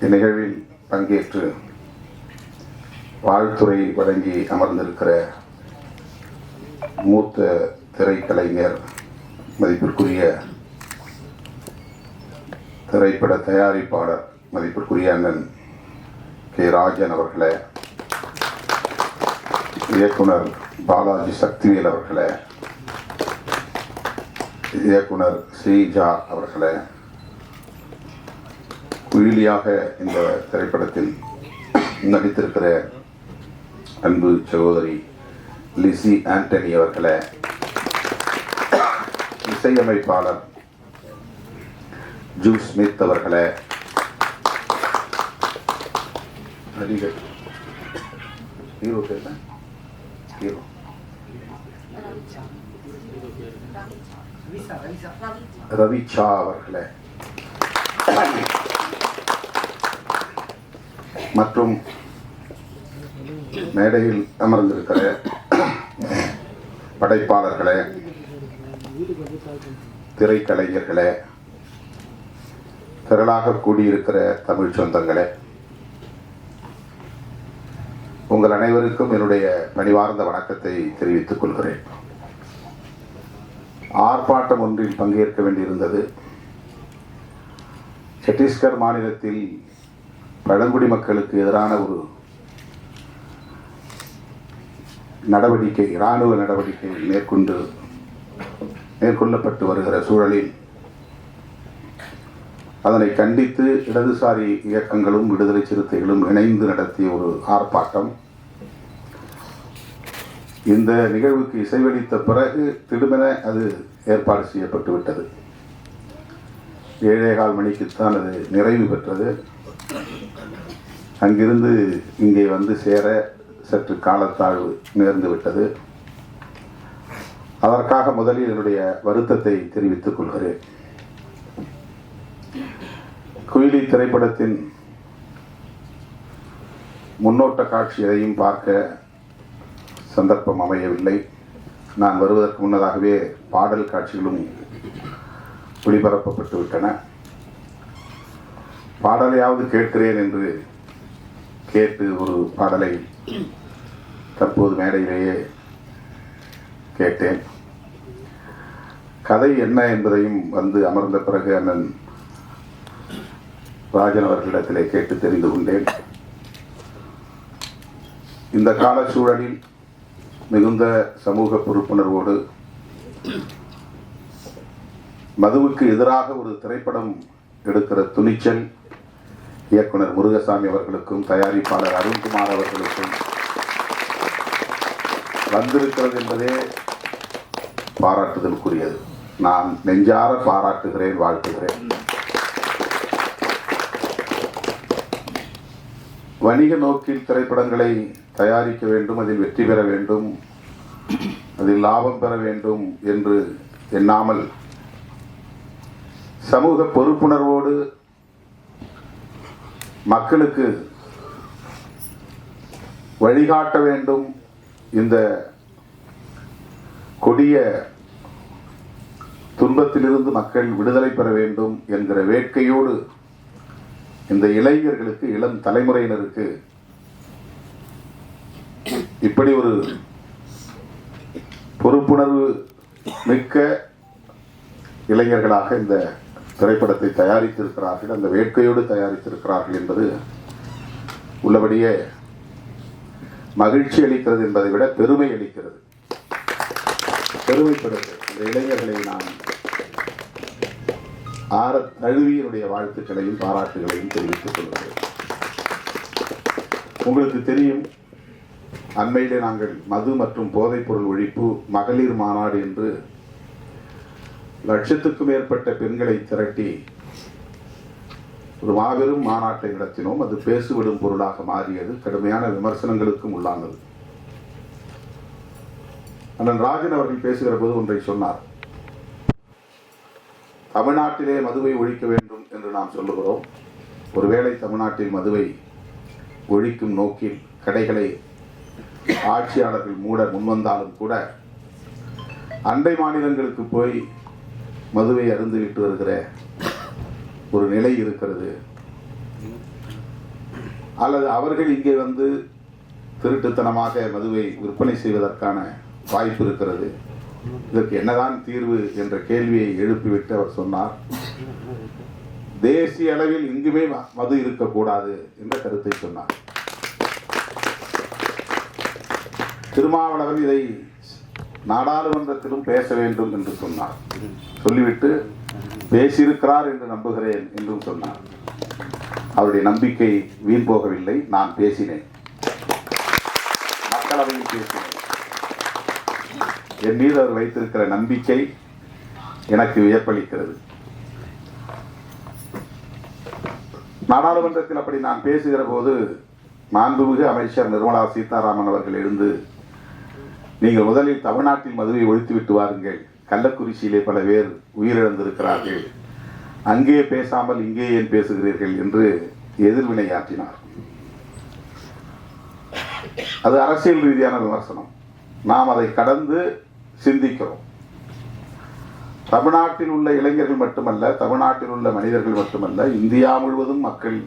இந்நிகழ்வில் பங்கேற்று வாழ்த்துறை வழங்கி அமர்ந்திருக்கிற மூத்த திரைக்கலைஞர் மதிப்பிற்குரிய திரைப்பட தயாரிப்பாளர் மதிப்பிற்குரிய அண்ணன் K. ராஜன் அவர்களே, இயக்குனர் பாலாஜி சக்திவேல் அவர்களே, இயக்குனர் ஸ்ரீஜா அவர்களே, குயிலியாக இந்த திரைப்படத்தில் நடித்திருக்கிற அன்பு சகோதரி லிசி ஆண்டனி அவர்களே, இசையமைப்பாளர் ஜூ ஸ்மித் அவர்களே, நடிகர் ஹீரோ பேர் ஹீரோ ரவிச்சா அவர்களே மற்றும் மேடையில் அமர்ந்திருக்கிற படைப்பாளர்களே, திரைக்கலைஞர்களே, திரளாக கூடியிருக்கிற தமிழ் சொந்தங்களே, உங்கள் அனைவருக்கும் என்னுடைய பணிவார்ந்த வணக்கத்தை தெரிவித்துக் கொள்கிறேன். ஆர்ப்பாட்டம் ஒன்றில் பங்கேற்க வேண்டியிருந்தது. சத்தீஸ்கர் மாநிலத்தில் பழங்குடி மக்களுக்கு எதிரான ஒரு நடவடிக்கை, இராணுவ நடவடிக்கை மேற்கொள்ளப்பட்டு வருகிற சூழலில் அதனை கண்டித்து இடதுசாரி இயக்கங்களும் விடுதலை சிறுத்தைகளும் இணைந்து நடத்திய ஒரு ஆர்ப்பாட்டம். இந்த நிகழ்வுக்கு இசைவளித்த பிறகு திடுமென அது ஏற்பாடு செய்யப்பட்டு விட்டது. 7:15 மணிக்குத்தான் அது நிறைவு பெற்றது. அங்கிருந்து இங்கே வந்து சேர சற்று காலத்தாழ்வு நேர்ந்து விட்டது. அதற்காக முதலில் என்னுடைய வருத்தத்தை தெரிவித்துக் கொள்கிறேன். குயிலி திரைப்படத்தின் முன்னோட்ட காட்சி எதையும் பார்க்க சந்தர்ப்பம் அமையவில்லை. நான் வருவதற்கு முன்னதாகவே பாடல் காட்சிகளும் ஒளிபரப்பப்பட்டு விட்டன. பாடலையாவது கேட்கிறேன் என்று கேட்டு ஒரு பாடலை தற்போது மேடையிலேயே கேட்டேன். கதை என்ன என்பதையும் வந்து அமர்ந்த பிறகு அண்ணன் ராஜன் அவர்களிடத்திலே கேட்டு தெரிந்து கொண்டேன். இந்த கால சூழலில் மிகுந்த சமூக பொறுப்புணர்வோடு மதுவுக்கு எதிராக ஒரு திரைப்படம் எடுக்கிற துணிச்சல் இயக்குனர் முருகசாமி அவர்களுக்கும் தயாரிப்பாளர் அருண்குமார் அவர்களுக்கும் வந்திருக்கிறது என்பதே பாராட்டுதலுக்குரியது. நான் நெஞ்சார பாராட்டுகிறேன், வாழ்த்துகிறேன். வணிக நோக்கில் திரைப்படங்களை தயாரிக்க வேண்டும், அதில் வெற்றி பெற வேண்டும், அதில் லாபம் பெற வேண்டும் என்று எண்ணாமல் சமூக பொறுப்புணர்வோடு மக்களுக்கு வழிகாட்ட வேண்டும், இந்த கொடிய துன்பத்திலிருந்து மக்கள் விடுதலை பெற வேண்டும் என்கிற வேட்கையோடு இந்த இளைஞர்களுக்கு, இளம் தலைமுறையினருக்கு இப்படி ஒரு பொறுப்புணர்வு மிக்க இளைஞர்களாக இந்த திரைப்படத்தை தயாரித்திருக்கிறார்கள், அந்த வேட்கையோடு தயாரித்திருக்கிறார்கள் என்பது உள்ளபடியே மகிழ்ச்சி அளிக்கிறது என்பதை விட பெருமை அளிக்கிறது, பெருமைப்படுகிறது. இந்த இளைஞர்களை நான் தழுவியனுடைய வாழ்த்துக்களையும் பாராட்டுகளையும் தெரிவித்துக் கொள்கிறேன். உங்களுக்கு தெரியும், அண்மையிலே நாங்கள் மது மற்றும் போதைப்பொருள் ஒழிப்பு மகளிர் மாநாடு என்று லட்சத்துக்கும் மேற்பட்ட பெண்களை திரட்டி ஒரு மாபெரும் மாநாட்டை நடத்தினோம். அது பேசுவிடும் பொருளாக மாறியது, கடுமையான விமர்சனங்களுக்கும் உள்ளானது. அண்ணன் ராஜன் அவர்கள் பேசுகிற போது ஒன்றை சொன்னார். தமிழ்நாட்டிலே மதுவை ஒழிக்க வேண்டும் என்று நாம் சொல்லுகிறோம். ஒருவேளை தமிழ்நாட்டில் மதுவை ஒழிக்கும் நோக்கில் கடைகளை ஆட்சியாளர்கள் மூட முன்வந்தாலும் கூட அண்டை மாநிலங்களுக்கு போய் மதுவை அருந்துவிட்டு வருகிற ஒரு நிலை இருக்கிறது. அல்லது அவர்கள் இங்கே வந்து திருட்டுத்தனமாக மதுவை விற்பனை செய்வதற்கான வாய்ப்பு இருக்கிறது. இதற்கு என்னதான் தீர்வு என்ற கேள்வியை எழுப்பிவிட்டு அவர் சொன்னார், தேசிய அளவில் எங்குமே மது இருக்கக்கூடாது என்ற கருத்தை சொன்னார். திருமாவளவன் இதை நாடாளுமன்றத்திலும் பேச வேண்டும் என்று சொன்னார். சொல்லிவிட்டு பேசியிருக்கிறார் என்று நம்புகிறேன் என்றும் சொன்னார். அவருடைய நம்பிக்கை வீண் போகவில்லை. நான் பேசினேன், மக்களவையில் பேசினேன். என் மீது அவர் வைத்திருக்கிற நம்பிக்கை எனக்கு வியப்பளிக்கிறது. நாடாளுமன்றத்தில் அப்படி நான் பேசுகிற போது மாண்புமிகு அமைச்சர் நிர்மலா சீதாராமன் அவர்கள் எழுந்து, நீங்கள் முதலில் தமிழ்நாட்டில் மதுவை ஒழித்துவிட்டு வாருங்கள், கள்ளக்குறிச்சியிலே பல பேர் உயிரிழந்திருக்கிறார்கள், அங்கே பேசாமல் இங்கே ஏன் பேசுகிறீர்கள் என்று எதிர்வினையாற்றினார். அது அரசியல் ரீதியான விமர்சனம். நாம் அதை கடந்து சிந்திக்கிறோம். தமிழ்நாட்டில் உள்ள இளைஞர்கள் மட்டுமல்ல, தமிழ்நாட்டில் உள்ள மனிதர்கள் மட்டுமல்ல, இந்தியா முழுவதும் மக்கள்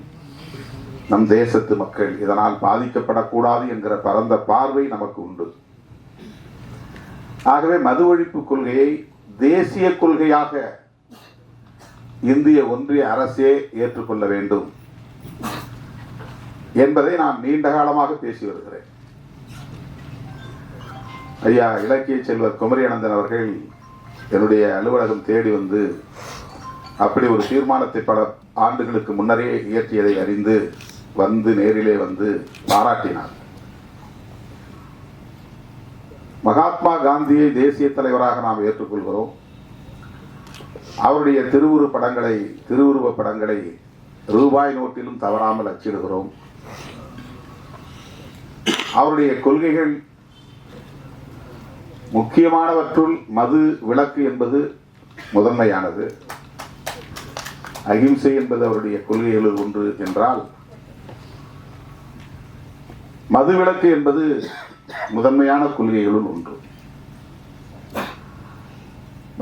நம் தேசத்து மக்கள் இதனால் பாதிக்கப்படக்கூடாது என்கிற பரந்த பார்வை நமக்கு உண்டு. ஆகவே மது ஒழிப்பு கொள்கையை தேசிய கொள்கையாக இந்திய ஒன்றிய அரசே ஏற்றுக்கொள்ள வேண்டும் என்பதை நான் நீண்ட காலமாக பேசி வருகிறேன். ஐயா இலக்கிய செல்வர் குமரியானந்தன் அவர்கள் என்னுடைய அலுவலகம் தேடி வந்து அப்படி ஒரு தீர்மானத்தை பல ஆண்டுகளுக்கு முன்னரே இயற்றியதை அறிந்து வந்து நேரிலே வந்து பாராட்டினார். மகாத்மா காந்தியை தேசிய தலைவராக நாம் ஏற்றுக்கொள்கிறோம். அவருடைய திருவுருவ படங்களை ரூபாய் நோட்டிலும் தவறாமல் அச்சிடுகிறோம். அவருடைய கொள்கைகள் முக்கியமானவற்றுள் மது விலக்கு என்பது முதன்மையானது. அகிம்சை என்பது அவருடைய கொள்கைகளில் ஒன்று என்றால், மது விலக்கு என்பது முதன்மையான கொள்கைகளுள் ஒன்று.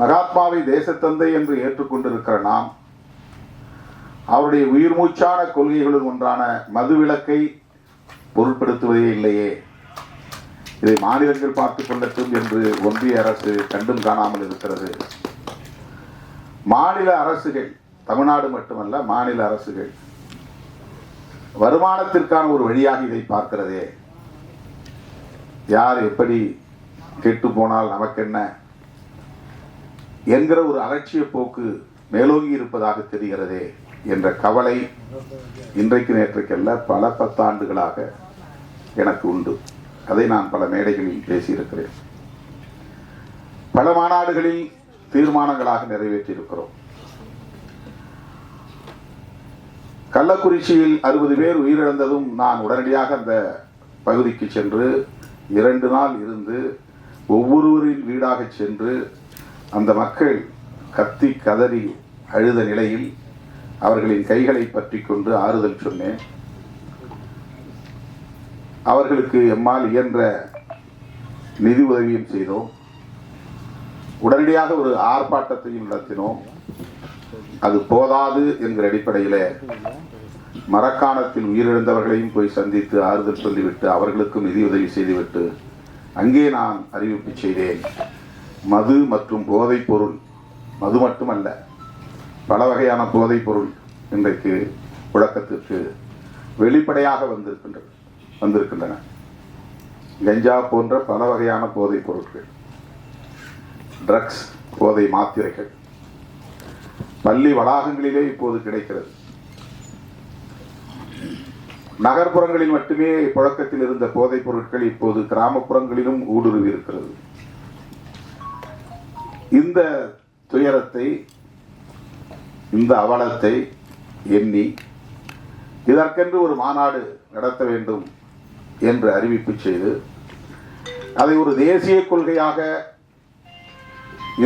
மகாத்மாவை தேசத்தந்தை என்று ஏற்றுக்கொண்டிருக்கிற நாம் அவருடைய உயிர் மூச்சான கொள்கைகளுள் ஒன்றான மது விலக்கை பொருட்படுத்துவதே இல்லையே. இதை மாநிலங்கள் பார்த்துக் கொள்ளட்டும் என்று ஒன்றிய அரசு கண்டும் காணாமல் இருக்கிறது. மாநில அரசுகள், தமிழ்நாடு மட்டுமல்ல மாநில அரசுகள் வருமானத்திற்கான ஒரு வழியாக இதை பார்க்கிறதே. யார் எப்படி கெட்டு போனால் நமக்கென்ன என்கிற ஒரு அலட்சிய போக்கு மேலோங்கி இருப்பதாக தெரிகிறதே என்ற கவலை இன்றைக்கு நேற்றைக்கல்ல பல 10 ஆண்டுகளாக எனக்கு உண்டு. அதை நான் பல மேடைகளில் பேசியிருக்கிறேன். பல மாநாடுகளில் தீர்மானங்களாக நிறைவேற்றியிருக்கிறோம். கள்ளக்குறிச்சியில் 60 பேர் உயிரிழந்ததும் நான் உடனடியாக அந்த பகுதிக்கு சென்று 2 நாள் இருந்து ஒவ்வொருவரின் வீடாக சென்று அந்த மக்கள் கத்தி கதறி அழுத நிலையில் அவர்களின் கைகளை பற்றி கொண்டு ஆறுதல் சொன்னேன். அவர்களுக்கு எம்மால் இயன்ற நிதி உதவியும் செய்தோம். உடனடியாக ஒரு ஆர்ப்பாட்டத்தையும் நடத்தினோம். அது போதாது என்கிற அடிப்படையில் மரக்காணத்தில் உயிரிழந்தவர்களையும் போய் சந்தித்து ஆறுதல் சொல்லிவிட்டு அவர்களுக்கும் நிதியுதவி செய்துவிட்டு அங்கே நான் அறிவிப்பு செய்தேன். மது மற்றும் போதைப் பொருள், மது மட்டுமல்ல பல வகையான போதைப் பொருள் இன்றைக்கு புழக்கத்திற்கு வெளிப்படையாக வந்திருக்கின்றன. கஞ்சா போன்ற பல வகையான போதைப் பொருட்கள், ட்ரக்ஸ், போதை மாத்திரைகள் பள்ளி வளாகங்களிலே இப்போது கிடைக்கிறது. நகர்ப்புறங்களில் மட்டுமே புழக்கத்தில் இருந்த போதைப் பொருட்கள் இப்போது கிராமப்புறங்களிலும் ஊடுருவி இருக்கிறது. இந்த துயரத்தை, இந்த அவலத்தை எண்ணி இதற்கென்று ஒரு மாநாடு நடத்த வேண்டும் என்று அறிவிப்பு செய்து அதை ஒரு தேசிய கொள்கையாக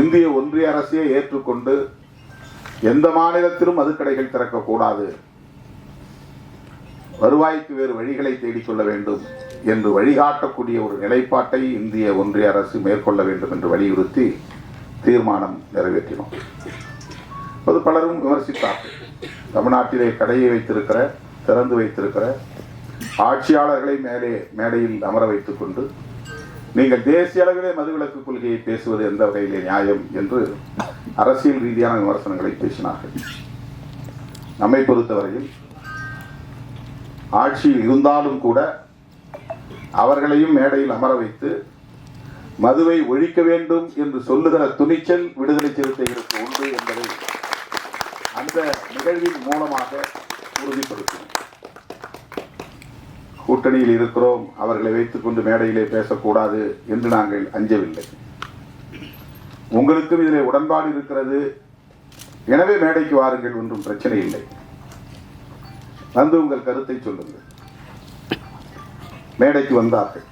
இந்திய ஒன்றிய அரசே ஏற்றுக்கொண்டு எந்த மாநிலத்திலும் மதுக்கடைகள் திறக்கக்கூடாது, வருவாய்க்கு வேறு வழிகளை தேடிக்கொள்ள வேண்டும் என்று வழிகாட்டக்கூடிய ஒரு நிலைப்பாட்டை இந்திய ஒன்றிய அரசு மேற்கொள்ள வேண்டும் என்று வலியுறுத்தி தீர்மானம் நிறைவேற்றினோம். அது பலரும் விமர்சித்தார்கள். தமிழ்நாட்டிலே கடையை வைத்திருக்கிற, திறந்து வைத்திருக்கிற ஆட்சியாளர்களை மேடையில் அமர வைத்துக் கொண்டு நீங்கள் தேசிய அளவிலே மதுவிலக்கு கொள்கையை பேசுவது எந்த வகையிலே நியாயம் என்று அரசியல் ரீதியான விமர்சனங்களை பேசினார்கள். நம்மை பொறுத்தவரையில் ஆட்சியில் இருந்தாலும் கூட அவர்களையும் மேடையில் அமர வைத்து மதுவை ஒழிக்க வேண்டும் என்று சொல்லுகிற துணிச்சல் விடுதலை சிறுத்தைகளுக்கு உண்டு என்பதை அந்த நிகழ்வின் மூலமாக உறுதிப்படுத்தினோம். கூட்டணியில் இருக்கிறோம், அவர்களை வைத்துக் கொண்டு மேடையிலே பேசக்கூடாது என்று நாங்கள் அஞ்சவில்லை. உங்களுக்கும் இதிலே உடன்பாடு இருக்கிறது, எனவே மேடைக்கு வாருங்கள், ஒன்றும் பிரச்சனை இல்லை, வந்து உங்கள் கருத்தை சொல்லுங்கள். மேடைக்கு வந்தார்கள்.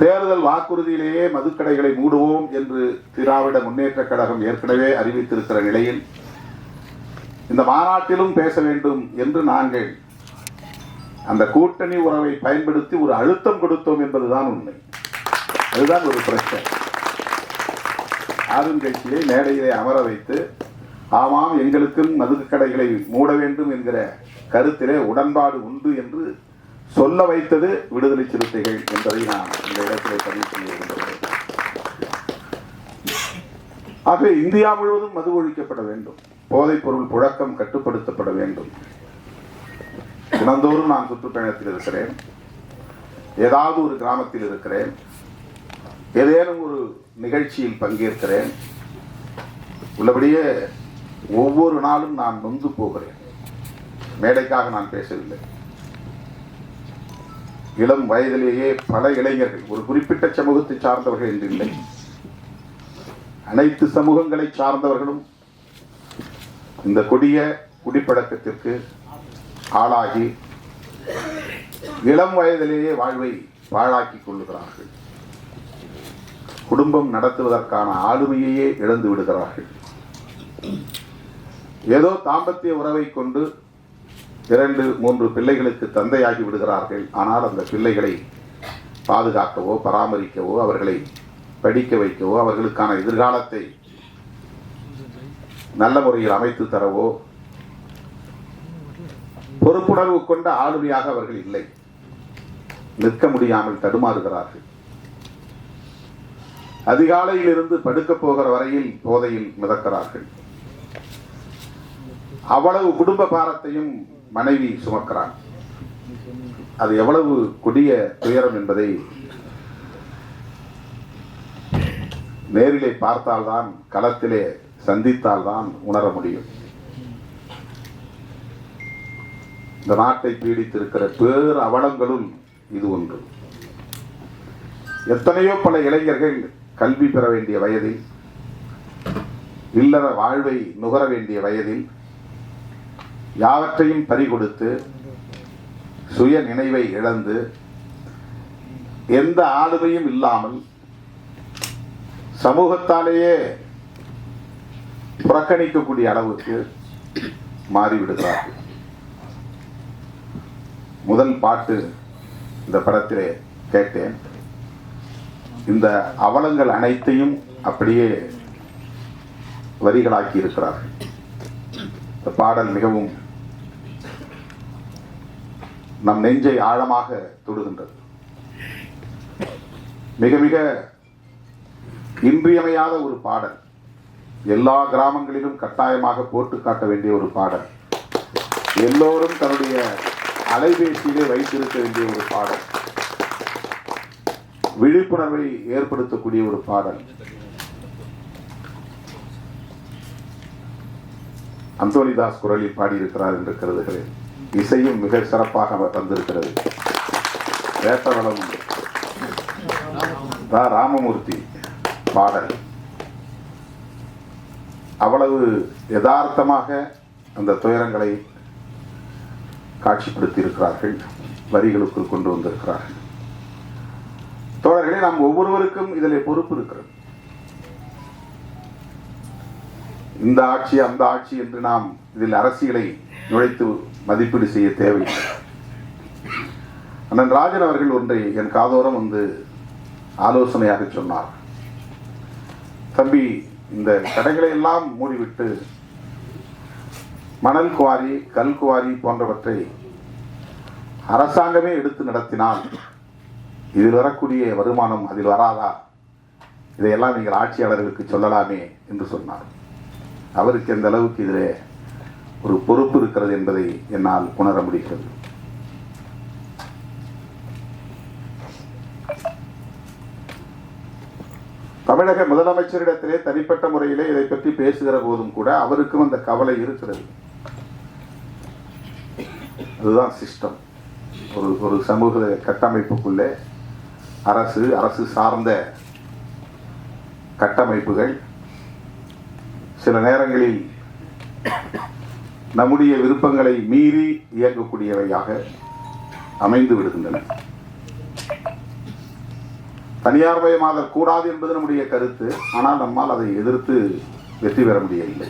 தேர்தல் வாக்குறுதியிலேயே மதுக்கடைகளை மூடுவோம் என்று திராவிட முன்னேற்ற கழகம் ஏற்கனவே அறிவித்திருக்கிற நிலையில் இந்த மாநாட்டிலும் பேச வேண்டும் என்று நாங்கள் அந்த கூட்டணி உறவை பயன்படுத்தி ஒரு அழுத்தம் கொடுத்தோம் என்பதுதான் உண்மை. அதுதான் ஒரு பிரச்சனை. ஆளுங்கட்சியை மேடையிலே அமர வைத்து ஆமாம் எங்களுக்கும் மதுக்கடைகளை மூட வேண்டும் என்கிற கருத்திலே உடன்பாடு உண்டு என்று சொல்ல வைத்தது விடுதலை சிறுத்தைகள் என்பதை நான் இந்த இடத்திலே பதிவு செய்ய விரும்புகிறேன். ஆக இந்தியா முழுவதும் மது ஒழிக்கப்பட வேண்டும், போதைப் பொருள் புழக்கம் கட்டுப்படுத்தப்பட வேண்டும். தினந்தோறும் நான் சுற்றுப்பயணத்தில் இருக்கிறேன், ஏதாவது ஒரு கிராமத்தில் இருக்கிறேன், ஏதேனும் ஒரு நிகழ்ச்சியில் பங்கேற்கிறேன். உள்ளபடியே ஒவ்வொரு நாளும் நான் நொந்து போகிறேன். மேடைக்காக நான் பேசவில்லை. இளம் வயதிலேயே பல இளைஞர்கள், ஒரு குறிப்பிட்ட சமூகத்தை சார்ந்தவர்கள் என்று இல்லை, அனைத்து சமூகங்களை சார்ந்தவர்களும் இந்த கொடிய குடிப்பழக்கத்திற்கு ஆளாகி இளம் வயதிலேயே வாழ்வை பாழாக்கி கொள்ளுகிறார்கள். குடும்பம் நடத்துவதற்கான ஆளுமையையே இழந்து விடுகிறார்கள். ஏதோ தாம்பத்திய உறவை கொண்டு 2-3 பிள்ளைகளுக்கு தந்தையாகி விடுகிறார்கள். ஆனால் அந்த பிள்ளைகளை பாதுகாக்கவோ பராமரிக்கவோ அவர்களை படிக்க வைக்கவோ அவர்களுக்கான எதிர்காலத்தை நல்ல முறையில் அமைத்து தரவோ பொறுப்புணர்வு கொண்ட ஆளுமையாக அவர்கள் இல்லை. நிற்க முடியாமல் தடுமாறுகிறார்கள். அதிகாலையில் இருந்து படுக்க போகிற வரையில் போதையில் மிதக்கிறார்கள். அவ்வளவு குடும்ப பாரத்தையும் மனைவி சுமக்கிறார். அது எவ்வளவு கொடிய துயரம் என்பதை நேரிலே பார்த்தால்தான், களத்திலே சந்தித்தால்தான் உணர முடியும். இந்த நாட்டை பீடித்திருக்கிற பேர் அவலங்களுள் இது ஒன்று. எத்தனையோ பல இளைஞர்கள் கல்வி பெற வேண்டிய வயதில், இல்லற வாழ்வை நுகர வேண்டிய வயதில் யாவற்றையும் பறிகொடுத்து சுய நினைவை இழந்து எந்த ஆளுமையும் இல்லாமல் சமூகத்தாலேயே புறக்கணிக்கக்கூடிய அளவுக்கு மாறிவிடுகிறார்கள். முதல் பாட்டு இந்த படத்திலே கேட்டேன். இந்த அவலங்கள் அனைத்தையும் அப்படியே வரிகளாக்கி இருக்கிறார்கள். இந்த பாடல் மிகவும் நம் நெஞ்சை ஆழமாக தொடுகின்றது. மிக மிக இன்றியமையாத ஒரு பாடல். எல்லா கிராமங்களிலும் கட்டாயமாக போட்டு காட்ட வேண்டிய ஒரு பாடல். எல்லோரும் தன்னுடைய அலைபேசியிலே வைத்திருக்க வேண்டிய ஒரு பாடல். விழிப்புணர்வை ஏற்படுத்தக்கூடிய ஒரு பாடல். அந்தோனிதாஸ் குரலில் பாடியிருக்கிறார் என்று கருதுகிறேன். இசையும் மிக சிறப்பாக வந்திருக்கிறது. வேட்டவளம் ராமமூர்த்தி பாடல் அவ்வளவு யதார்த்தமாக அந்த துயரங்களை காட்சிப்படுத்தி இருக்கிறார்கள், வரிகளுக்குள் கொண்டு வந்திருக்கிறார்கள். தோழர்களே, நாம் ஒவ்வொருவருக்கும் இதில் பொறுப்பு இருக்கிறது. இந்த ஆட்சி அந்த ஆட்சி என்று நாம் இதில் அரசியலை நுழைத்து மதிப்பீடு செய்ய தேவையில்லை. அண்ணன் ராஜன் அவர்கள் ஒன்றை என் காதோரம் வந்து ஆலோசனையாக சொன்னார். தம்பி, இந்த கடைகளை எல்லாம் மூடிவிட்டு மணல் குவாரி, கல் குவாரி போன்றவற்றை அரசாங்கமே எடுத்து நடத்தினால் இதில் வரக்கூடிய வருமானம் அதில் வராதா? இதையெல்லாம் நீங்கள் ஆட்சியாளர்களுக்கு சொல்லலாமே என்று சொன்னார். அவருக்கு எந்த அளவுக்கு இதிலே ஒரு பொறுப்பு இருக்கிறது என்பதை என்னால் உணர முடிகிறது. தமிழக முதலமைச்சரிடத்திலே தனிப்பட்ட முறையிலே இதை பற்றி பேசுகிற போதும் கூட அவருக்கும் அந்த கவலை இருக்கிறது. அதுதான் சிஸ்டம். ஒரு சமூக கட்டமைப்புக்குள்ளே அரசு சார்ந்த கட்டமைப்புகள் சில நேரங்களில் நம்முடைய விருப்பங்களை மீறி இயங்கக்கூடியவையாக அமைந்து விடுகின்றன. தனியார் மயமாதல் கூடாது என்பது நம்முடைய கருத்து. ஆனால் நம்மால் அதை எதிர்த்து வெற்றி பெற முடியவில்லை.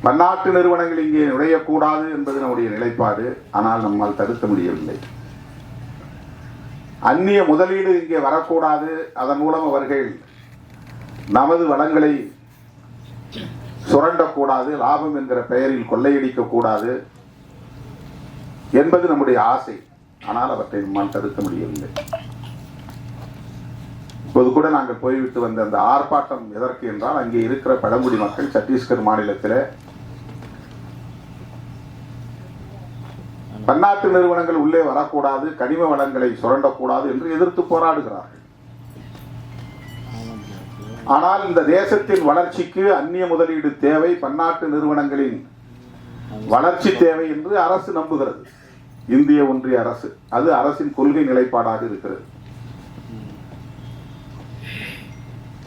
பன்னாட்டு நிறுவனங்கள் இங்கே நுழையக்கூடாது என்பது நம்முடைய நிலைப்பாடு. ஆனால் நம்மால் தடுக்க முடியவில்லை. அந்நிய முதலீடு இங்கே வரக்கூடாது, அதன் மூலம் அவர்கள் நமது வளங்களை சுரண்டக்கூடாது, லாபம் என்கிற பெயரில் கொள்ளையடிக்க கூடாது என்பது நம்முடைய ஆசை. ஆனால் அவற்றை நம்மால் தடுக்க முடியவில்லை. இப்போது கூட நாங்கள் போய்விட்டு வந்த அந்த ஆர்ப்பாட்டம் எதற்கு என்றால், அங்கே இருக்கிற பழங்குடி மக்கள் சத்தீஸ்கர் மாநிலத்தில் பன்னாட்டு நிறுவனங்கள் உள்ளே வரக்கூடாது, கனிம வளங்களை சுரண்டக்கூடாது என்று எதிர்த்து போராடுகிறார்கள். ஆனால் இந்த தேசத்தின் வளர்ச்சிக்கு அந்நிய முதலீடு தேவை, பன்னாட்டு நிறுவனங்களின் வளர்ச்சி தேவை என்று அரசு நம்புகிறது. இந்திய ஒன்றிய அரசு, அது அரசின் கொள்கை நிலைப்பாடாக இருக்கிறது.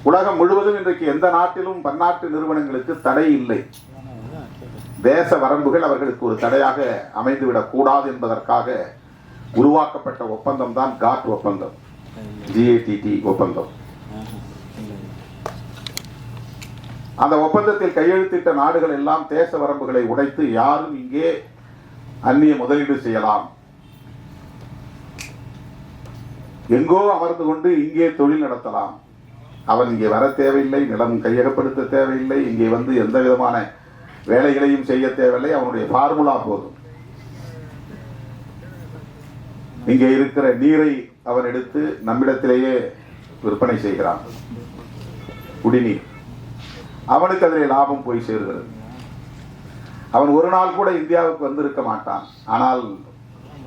உலகம் முழுவதும் இன்றைக்கு எந்த நாட்டிலும் பன்னாட்டு நிறுவனங்களுக்கு தடை இல்லை. தேச வரம்புகள் அவர்களுக்கு ஒரு தடையாக அமைந்துவிடக் கூடாது என்பதற்காக உருவாக்கப்பட்ட ஒப்பந்தம் தான் காட் ஒப்பந்தம், GATT ஒப்பந்தம். அந்த ஒப்பந்தத்தில் கையெழுத்திட்ட நாடுகள் எல்லாம் தேச வரம்புகளை உடைத்து யாரும் இங்கே அந்நிய முதலீடு செய்யலாம், எங்கோ அமர்ந்து கொண்டு இங்கே தொழில் நடத்தலாம், அவன் இங்கே வர தேவையில்லை, நிலம் கையகப்படுத்த தேவையில்லை, இங்கே வந்து எந்த விதமான வேலைகளையும் செய்ய தேவையில்லை, அவனுடைய ஃபார்முலா போதும். இங்கே இருக்கிற நீரை அவன் எடுத்து நம்மிடத்திலேயே விற்பனை செய்கிறான், குடிநீர். அவனுக்கு அதிலே லாபம் போய் சேர்கிறது. அவன் ஒரு நாள் கூட இந்தியாவுக்கு வந்திருக்க மாட்டான், ஆனால்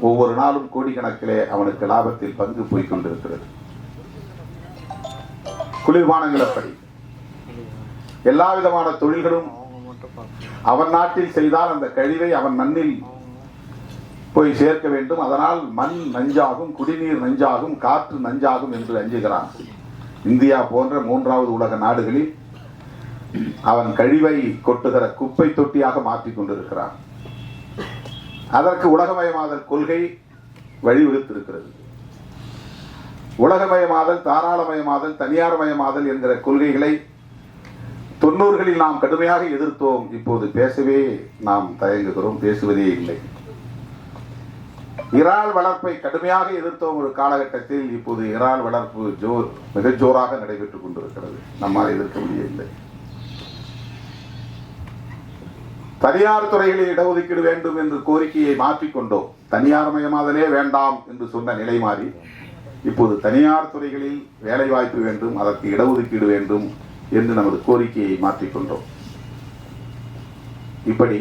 ஒவ்வொரு நாளும் கோடிக்கணக்கிலே அவனுக்கு லாபத்தில் பங்கு போய் கொண்டிருக்கிறது. குளிர்பானங்கள் அப்படி எல்லா விதமான தொழில்களும் அவன் நாட்டில் செய்தால் அந்த கழிவை அவன் மண்ணில் போய் சேர்க்க வேண்டும். அதனால் மண் நஞ்சாகும், குடிநீர் நஞ்சாகும், காற்று நஞ்சாகும் என்று அஞ்சுகிறான். இந்தியா போன்ற 3வது உலக நாடுகளில் அவன் கழிவை கொட்டுகிற குப்பை தொட்டியாக மாற்றிக் கொண்டிருக்கிறான். அதற்கு உலகமயமாதல் கொள்கை வழிவகுத்திருக்கிறது. உலகமயமாதல், தாராளமயமாதல், தனியார்மயமாதல் என்கிற கொள்கைகளை 90களில் நாம் கடுமையாக எதிர்த்தோம். இப்போது பேசவே நாம் தயங்குகிறோம், பேசுவதே இல்லை. இறால் வளர்ப்பை கடுமையாக எதிர்த்தோம் ஒரு காலகட்டத்தில். இப்போது இறால் வளர்ப்பு மிக ஜோராக நடைபெற்றுக் கொண்டிருக்கிறது. நம்மால் எதிர்க்க முடியவில்லை. தனியார் துறைகளில் இடஒதுக்கீடு வேண்டும் என்று கோரிக்கையை மாற்றிக்கொண்டோம். தனியார் மயமாதலே வேண்டாம் என்று சொன்ன நிலை மாறி இப்போது தனியார் துறைகளில் வேலை வாய்ப்பு வேண்டும், அதற்கு இடஒதுக்கீடு வேண்டும் என்று நமது கோரிக்கையை மாற்றிக்கொண்டோம். இப்படி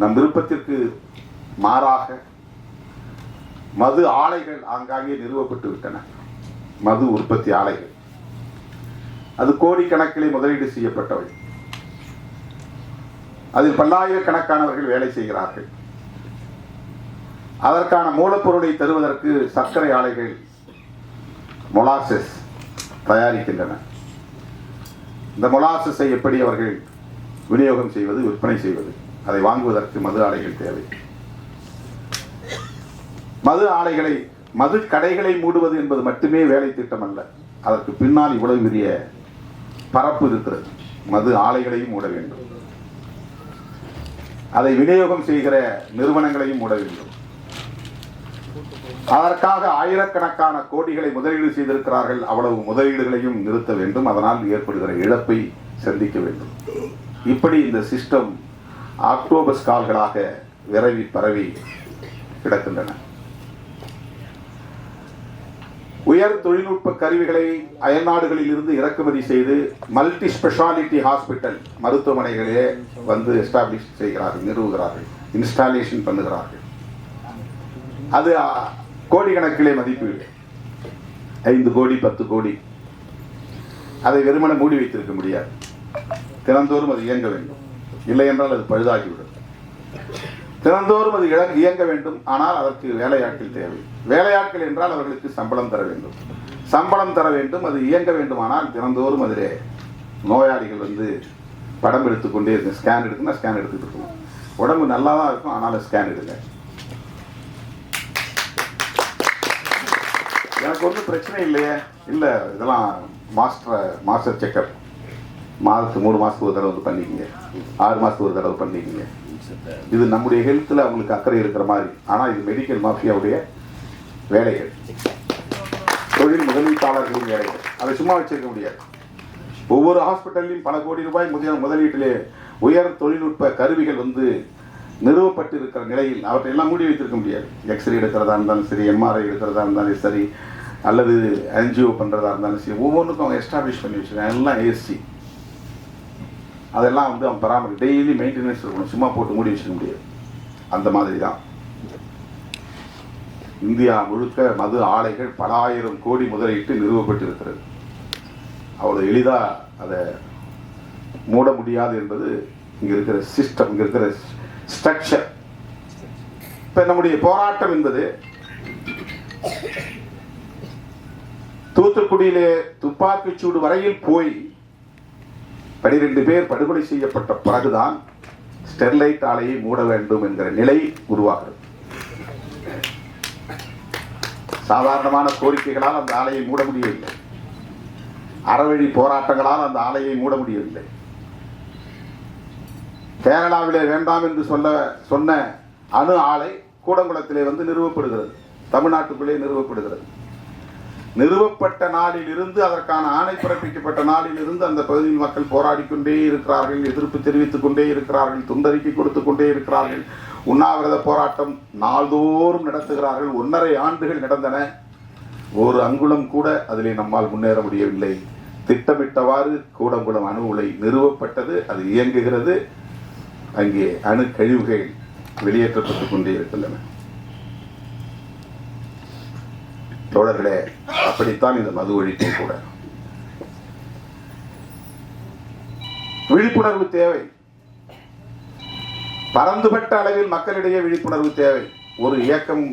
நம் விருப்பத்திற்கு மாறாக மது ஆலைகள் ஆங்காங்கே நிறுவப்பட்டு விட்டன. மது உற்பத்தி ஆலைகள், அது கோடிக்கணக்கிலே முதலீடு செய்யப்பட்டவை. அதில் பல்லாயிரக்கணக்கானவர்கள் வேலை செய்கிறார்கள். அதற்கான மூலப்பொருளை தருவதற்கு சர்க்கரை ஆலைகள் மொலாசஸ் தயாரிக்கின்றன. இந்த மொலாசஸை எப்படி அவர்கள் விநியோகம் செய்வது, விற்பனை செய்வது, அதை வாங்குவதற்கு மது ஆலைகள் தேவை. மது கடைகளை மூடுவது என்பது மட்டுமே வேலை திட்டம் அல்ல. அதற்கு பின்னால் இவ்வளவு பெரிய பரப்பு இருக்கிறது. மது ஆலைகளையும் மூட வேண்டும், அதை விநியோகம் செய்கிற நிறுவனங்களையும் மூட வேண்டும். அதற்காக ஆயிரக்கணக்கான கோடிகளை முதலீடு செய்திருக்கிறார்கள். அவ்வளவு முதலீடுகளையும் நிறுத்த வேண்டும். அதனால் ஏற்படுகிற இழப்பை சந்திக்க வேண்டும். இப்படி இந்த சிஸ்டம் ஆக்டோபஸ் கால்களாக விரவி பரவி கிடக்கின்றன. உயர் தொழில்நுட்ப கருவிகளை அயல்நாடுகளில் இருந்து இறக்குமதி செய்து மல்டி ஸ்பெஷாலிட்டி ஹாஸ்பிட்டல் மருத்துவமனைகளே வந்து எஸ்டாப்ளிஷ் செய்கிறார்கள், நிறுவுகிறார்கள், இன்ஸ்டாலேஷன் பண்ணுகிறார்கள். அது கோடிக்கணக்கிலே மதிப்பீடு, 5 கோடி 10 கோடி. அதை வெறுமன மூடி வைத்திருக்க முடியாது. தினந்தோறும் அது இயங்க வேண்டும், இல்லை என்றால் அது பழுதாகிவிடும். தினந்தோறும் அது இயங்க வேண்டும். ஆனால் அதற்கு வேலையாட்கள் தேவை. வேலையாட்கள் என்றால் அவர்களுக்கு சம்பளம் தர வேண்டும். சம்பளம் தர வேண்டும், அது இயங்க வேண்டுமானால் தினந்தோறும் அதிலே நோயாளிகள் வந்து படம் எடுத்துக்கொண்டே இருக்கு. ஸ்கேன் எடுக்குன்னா ஸ்கேன் எடுத்துக்கிட்டு இருக்கணும். உடம்பு நல்லா தான் இருக்கும், ஆனாலும் ஸ்கேன் எடுங்க. எனக்கு ஒன்றும் பிரச்சனை இல்லையே, இல்லை இதெல்லாம் மாஸ்டர் செக்கப் மாதத்துக்கு 3 மாதத்துக்கு ஒரு தடவை வந்து பண்ணிக்கங்க, 6 மாதத்துக்கு ஒரு தடவை பண்ணிக்கங்க. இது நம்முடைய ஹெல்த்தில் அவங்களுக்கு அக்கறை இருக்கிற மாதிரி. ஆனால் இது மெடிக்கல் மாஃபியாவுடைய வேலைகள், தொழில் முதலீட்டாளர்களின் வேலைகள். அதை சும்மா வச்சிருக்க முடியாது. ஒவ்வொரு ஹாஸ்பிட்டல்லையும் பல கோடி ரூபாய் முதலீட்டிலே உயர் தொழில்நுட்ப கருவிகள் வந்து நிறுவப்பட்டிருக்கிற நிலையில் அவற்றையெல்லாம் மூடி வைத்திருக்க முடியாது. எக்ஸ்ரே எடுக்கிறதா இருந்தாலும் சரி, எம்ஆர்ஐ எடுக்கிறதா இருந்தாலும் சரி, அல்லது என்ஜிஓ பண்ணுறதா இருந்தாலும் சரி, ஒவ்வொன்றுக்கும் அவங்க எஸ்டாப்ளிஷ் பண்ணி வச்சுருக்காங்க. எல்லாம் ஏசி, அதெல்லாம் வந்து அவன் டெய்லி மெயின்டெனன்ஸ் இருக்கணும், சும்மா போட்டு மூடி வச்சுக்க முடியாது. அந்த மாதிரி தான் இந்தியா முழுக்க மது ஆலைகள் பல ஆயிரம் கோடி முதலீட்டு நிறுவப்பட்டிருக்கிறது. அவ்வளோ எளிதாக அதை மூட முடியாது என்பது இங்கே இருக்கிற சிஸ்டம், இங்கே இருக்கிற ஸ்ட்ரக்சர். இப்போ நம்முடைய போராட்டம் என்பது தூத்துக்குடியிலே துப்பாக்கிச்சூடு வரையில் போய் 12 பேர் படுகொலை செய்யப்பட்ட பிறகுதான் ஸ்டெர்லைட் ஆலையை மூட வேண்டும் என்கிற நிலை உருவாகிறது. சாதாரணமான கோரிக்கைகளால் அந்த ஆலையை மூட முடியவில்லை, அறவழி போராட்டங்களால் அந்த ஆலையை மூட முடியவில்லை. கேரளாவிலே வேண்டாம் என்று சொன்ன அணு ஆலை கூடங்குளத்திலே வந்து நிறுவப்படுகிறது, தமிழ்நாட்டுக்குள்ளே நிறுவப்படுகிறது. நிறுவப்பட்ட நாளில் இருந்து, அதற்கான ஆணை பிறப்பிக்கப்பட்ட நாளில் இருந்து அந்த பகுதியில் மக்கள் போராடிக்கொண்டே இருக்கிறார்கள், எதிர்ப்பு தெரிவித்துக் கொண்டே இருக்கிறார்கள், துண்டறிக்கை கொடுத்துக் கொண்டே இருக்கிறார்கள், உண்ணாவிரத போராட்டம் நாள்தோறும் நடத்துகிறார்கள். 1.5 ஆண்டுகள் நடந்தன. ஒரு அங்குலம் கூட அதிலே நம்மால் முன்னேற முடியவில்லை. திட்டமிட்டவாறு கூடங்குளம் அணு உலை நிறுவப்பட்டது, அது இயங்குகிறது. அங்கே அணு கழிவுகள் வெளியேற்றப்பட்டுக் கொண்டே இருக்கின்றன. தோழர்களே, அப்படித்தான் இந்த மது ஒழிப்பு கூட. விழிப்புணர்வு தேவை, பரந்துபட்ட அளவில் மக்களிடையே விழிப்புணர்வு தேவை. ஒரு இயக்கம்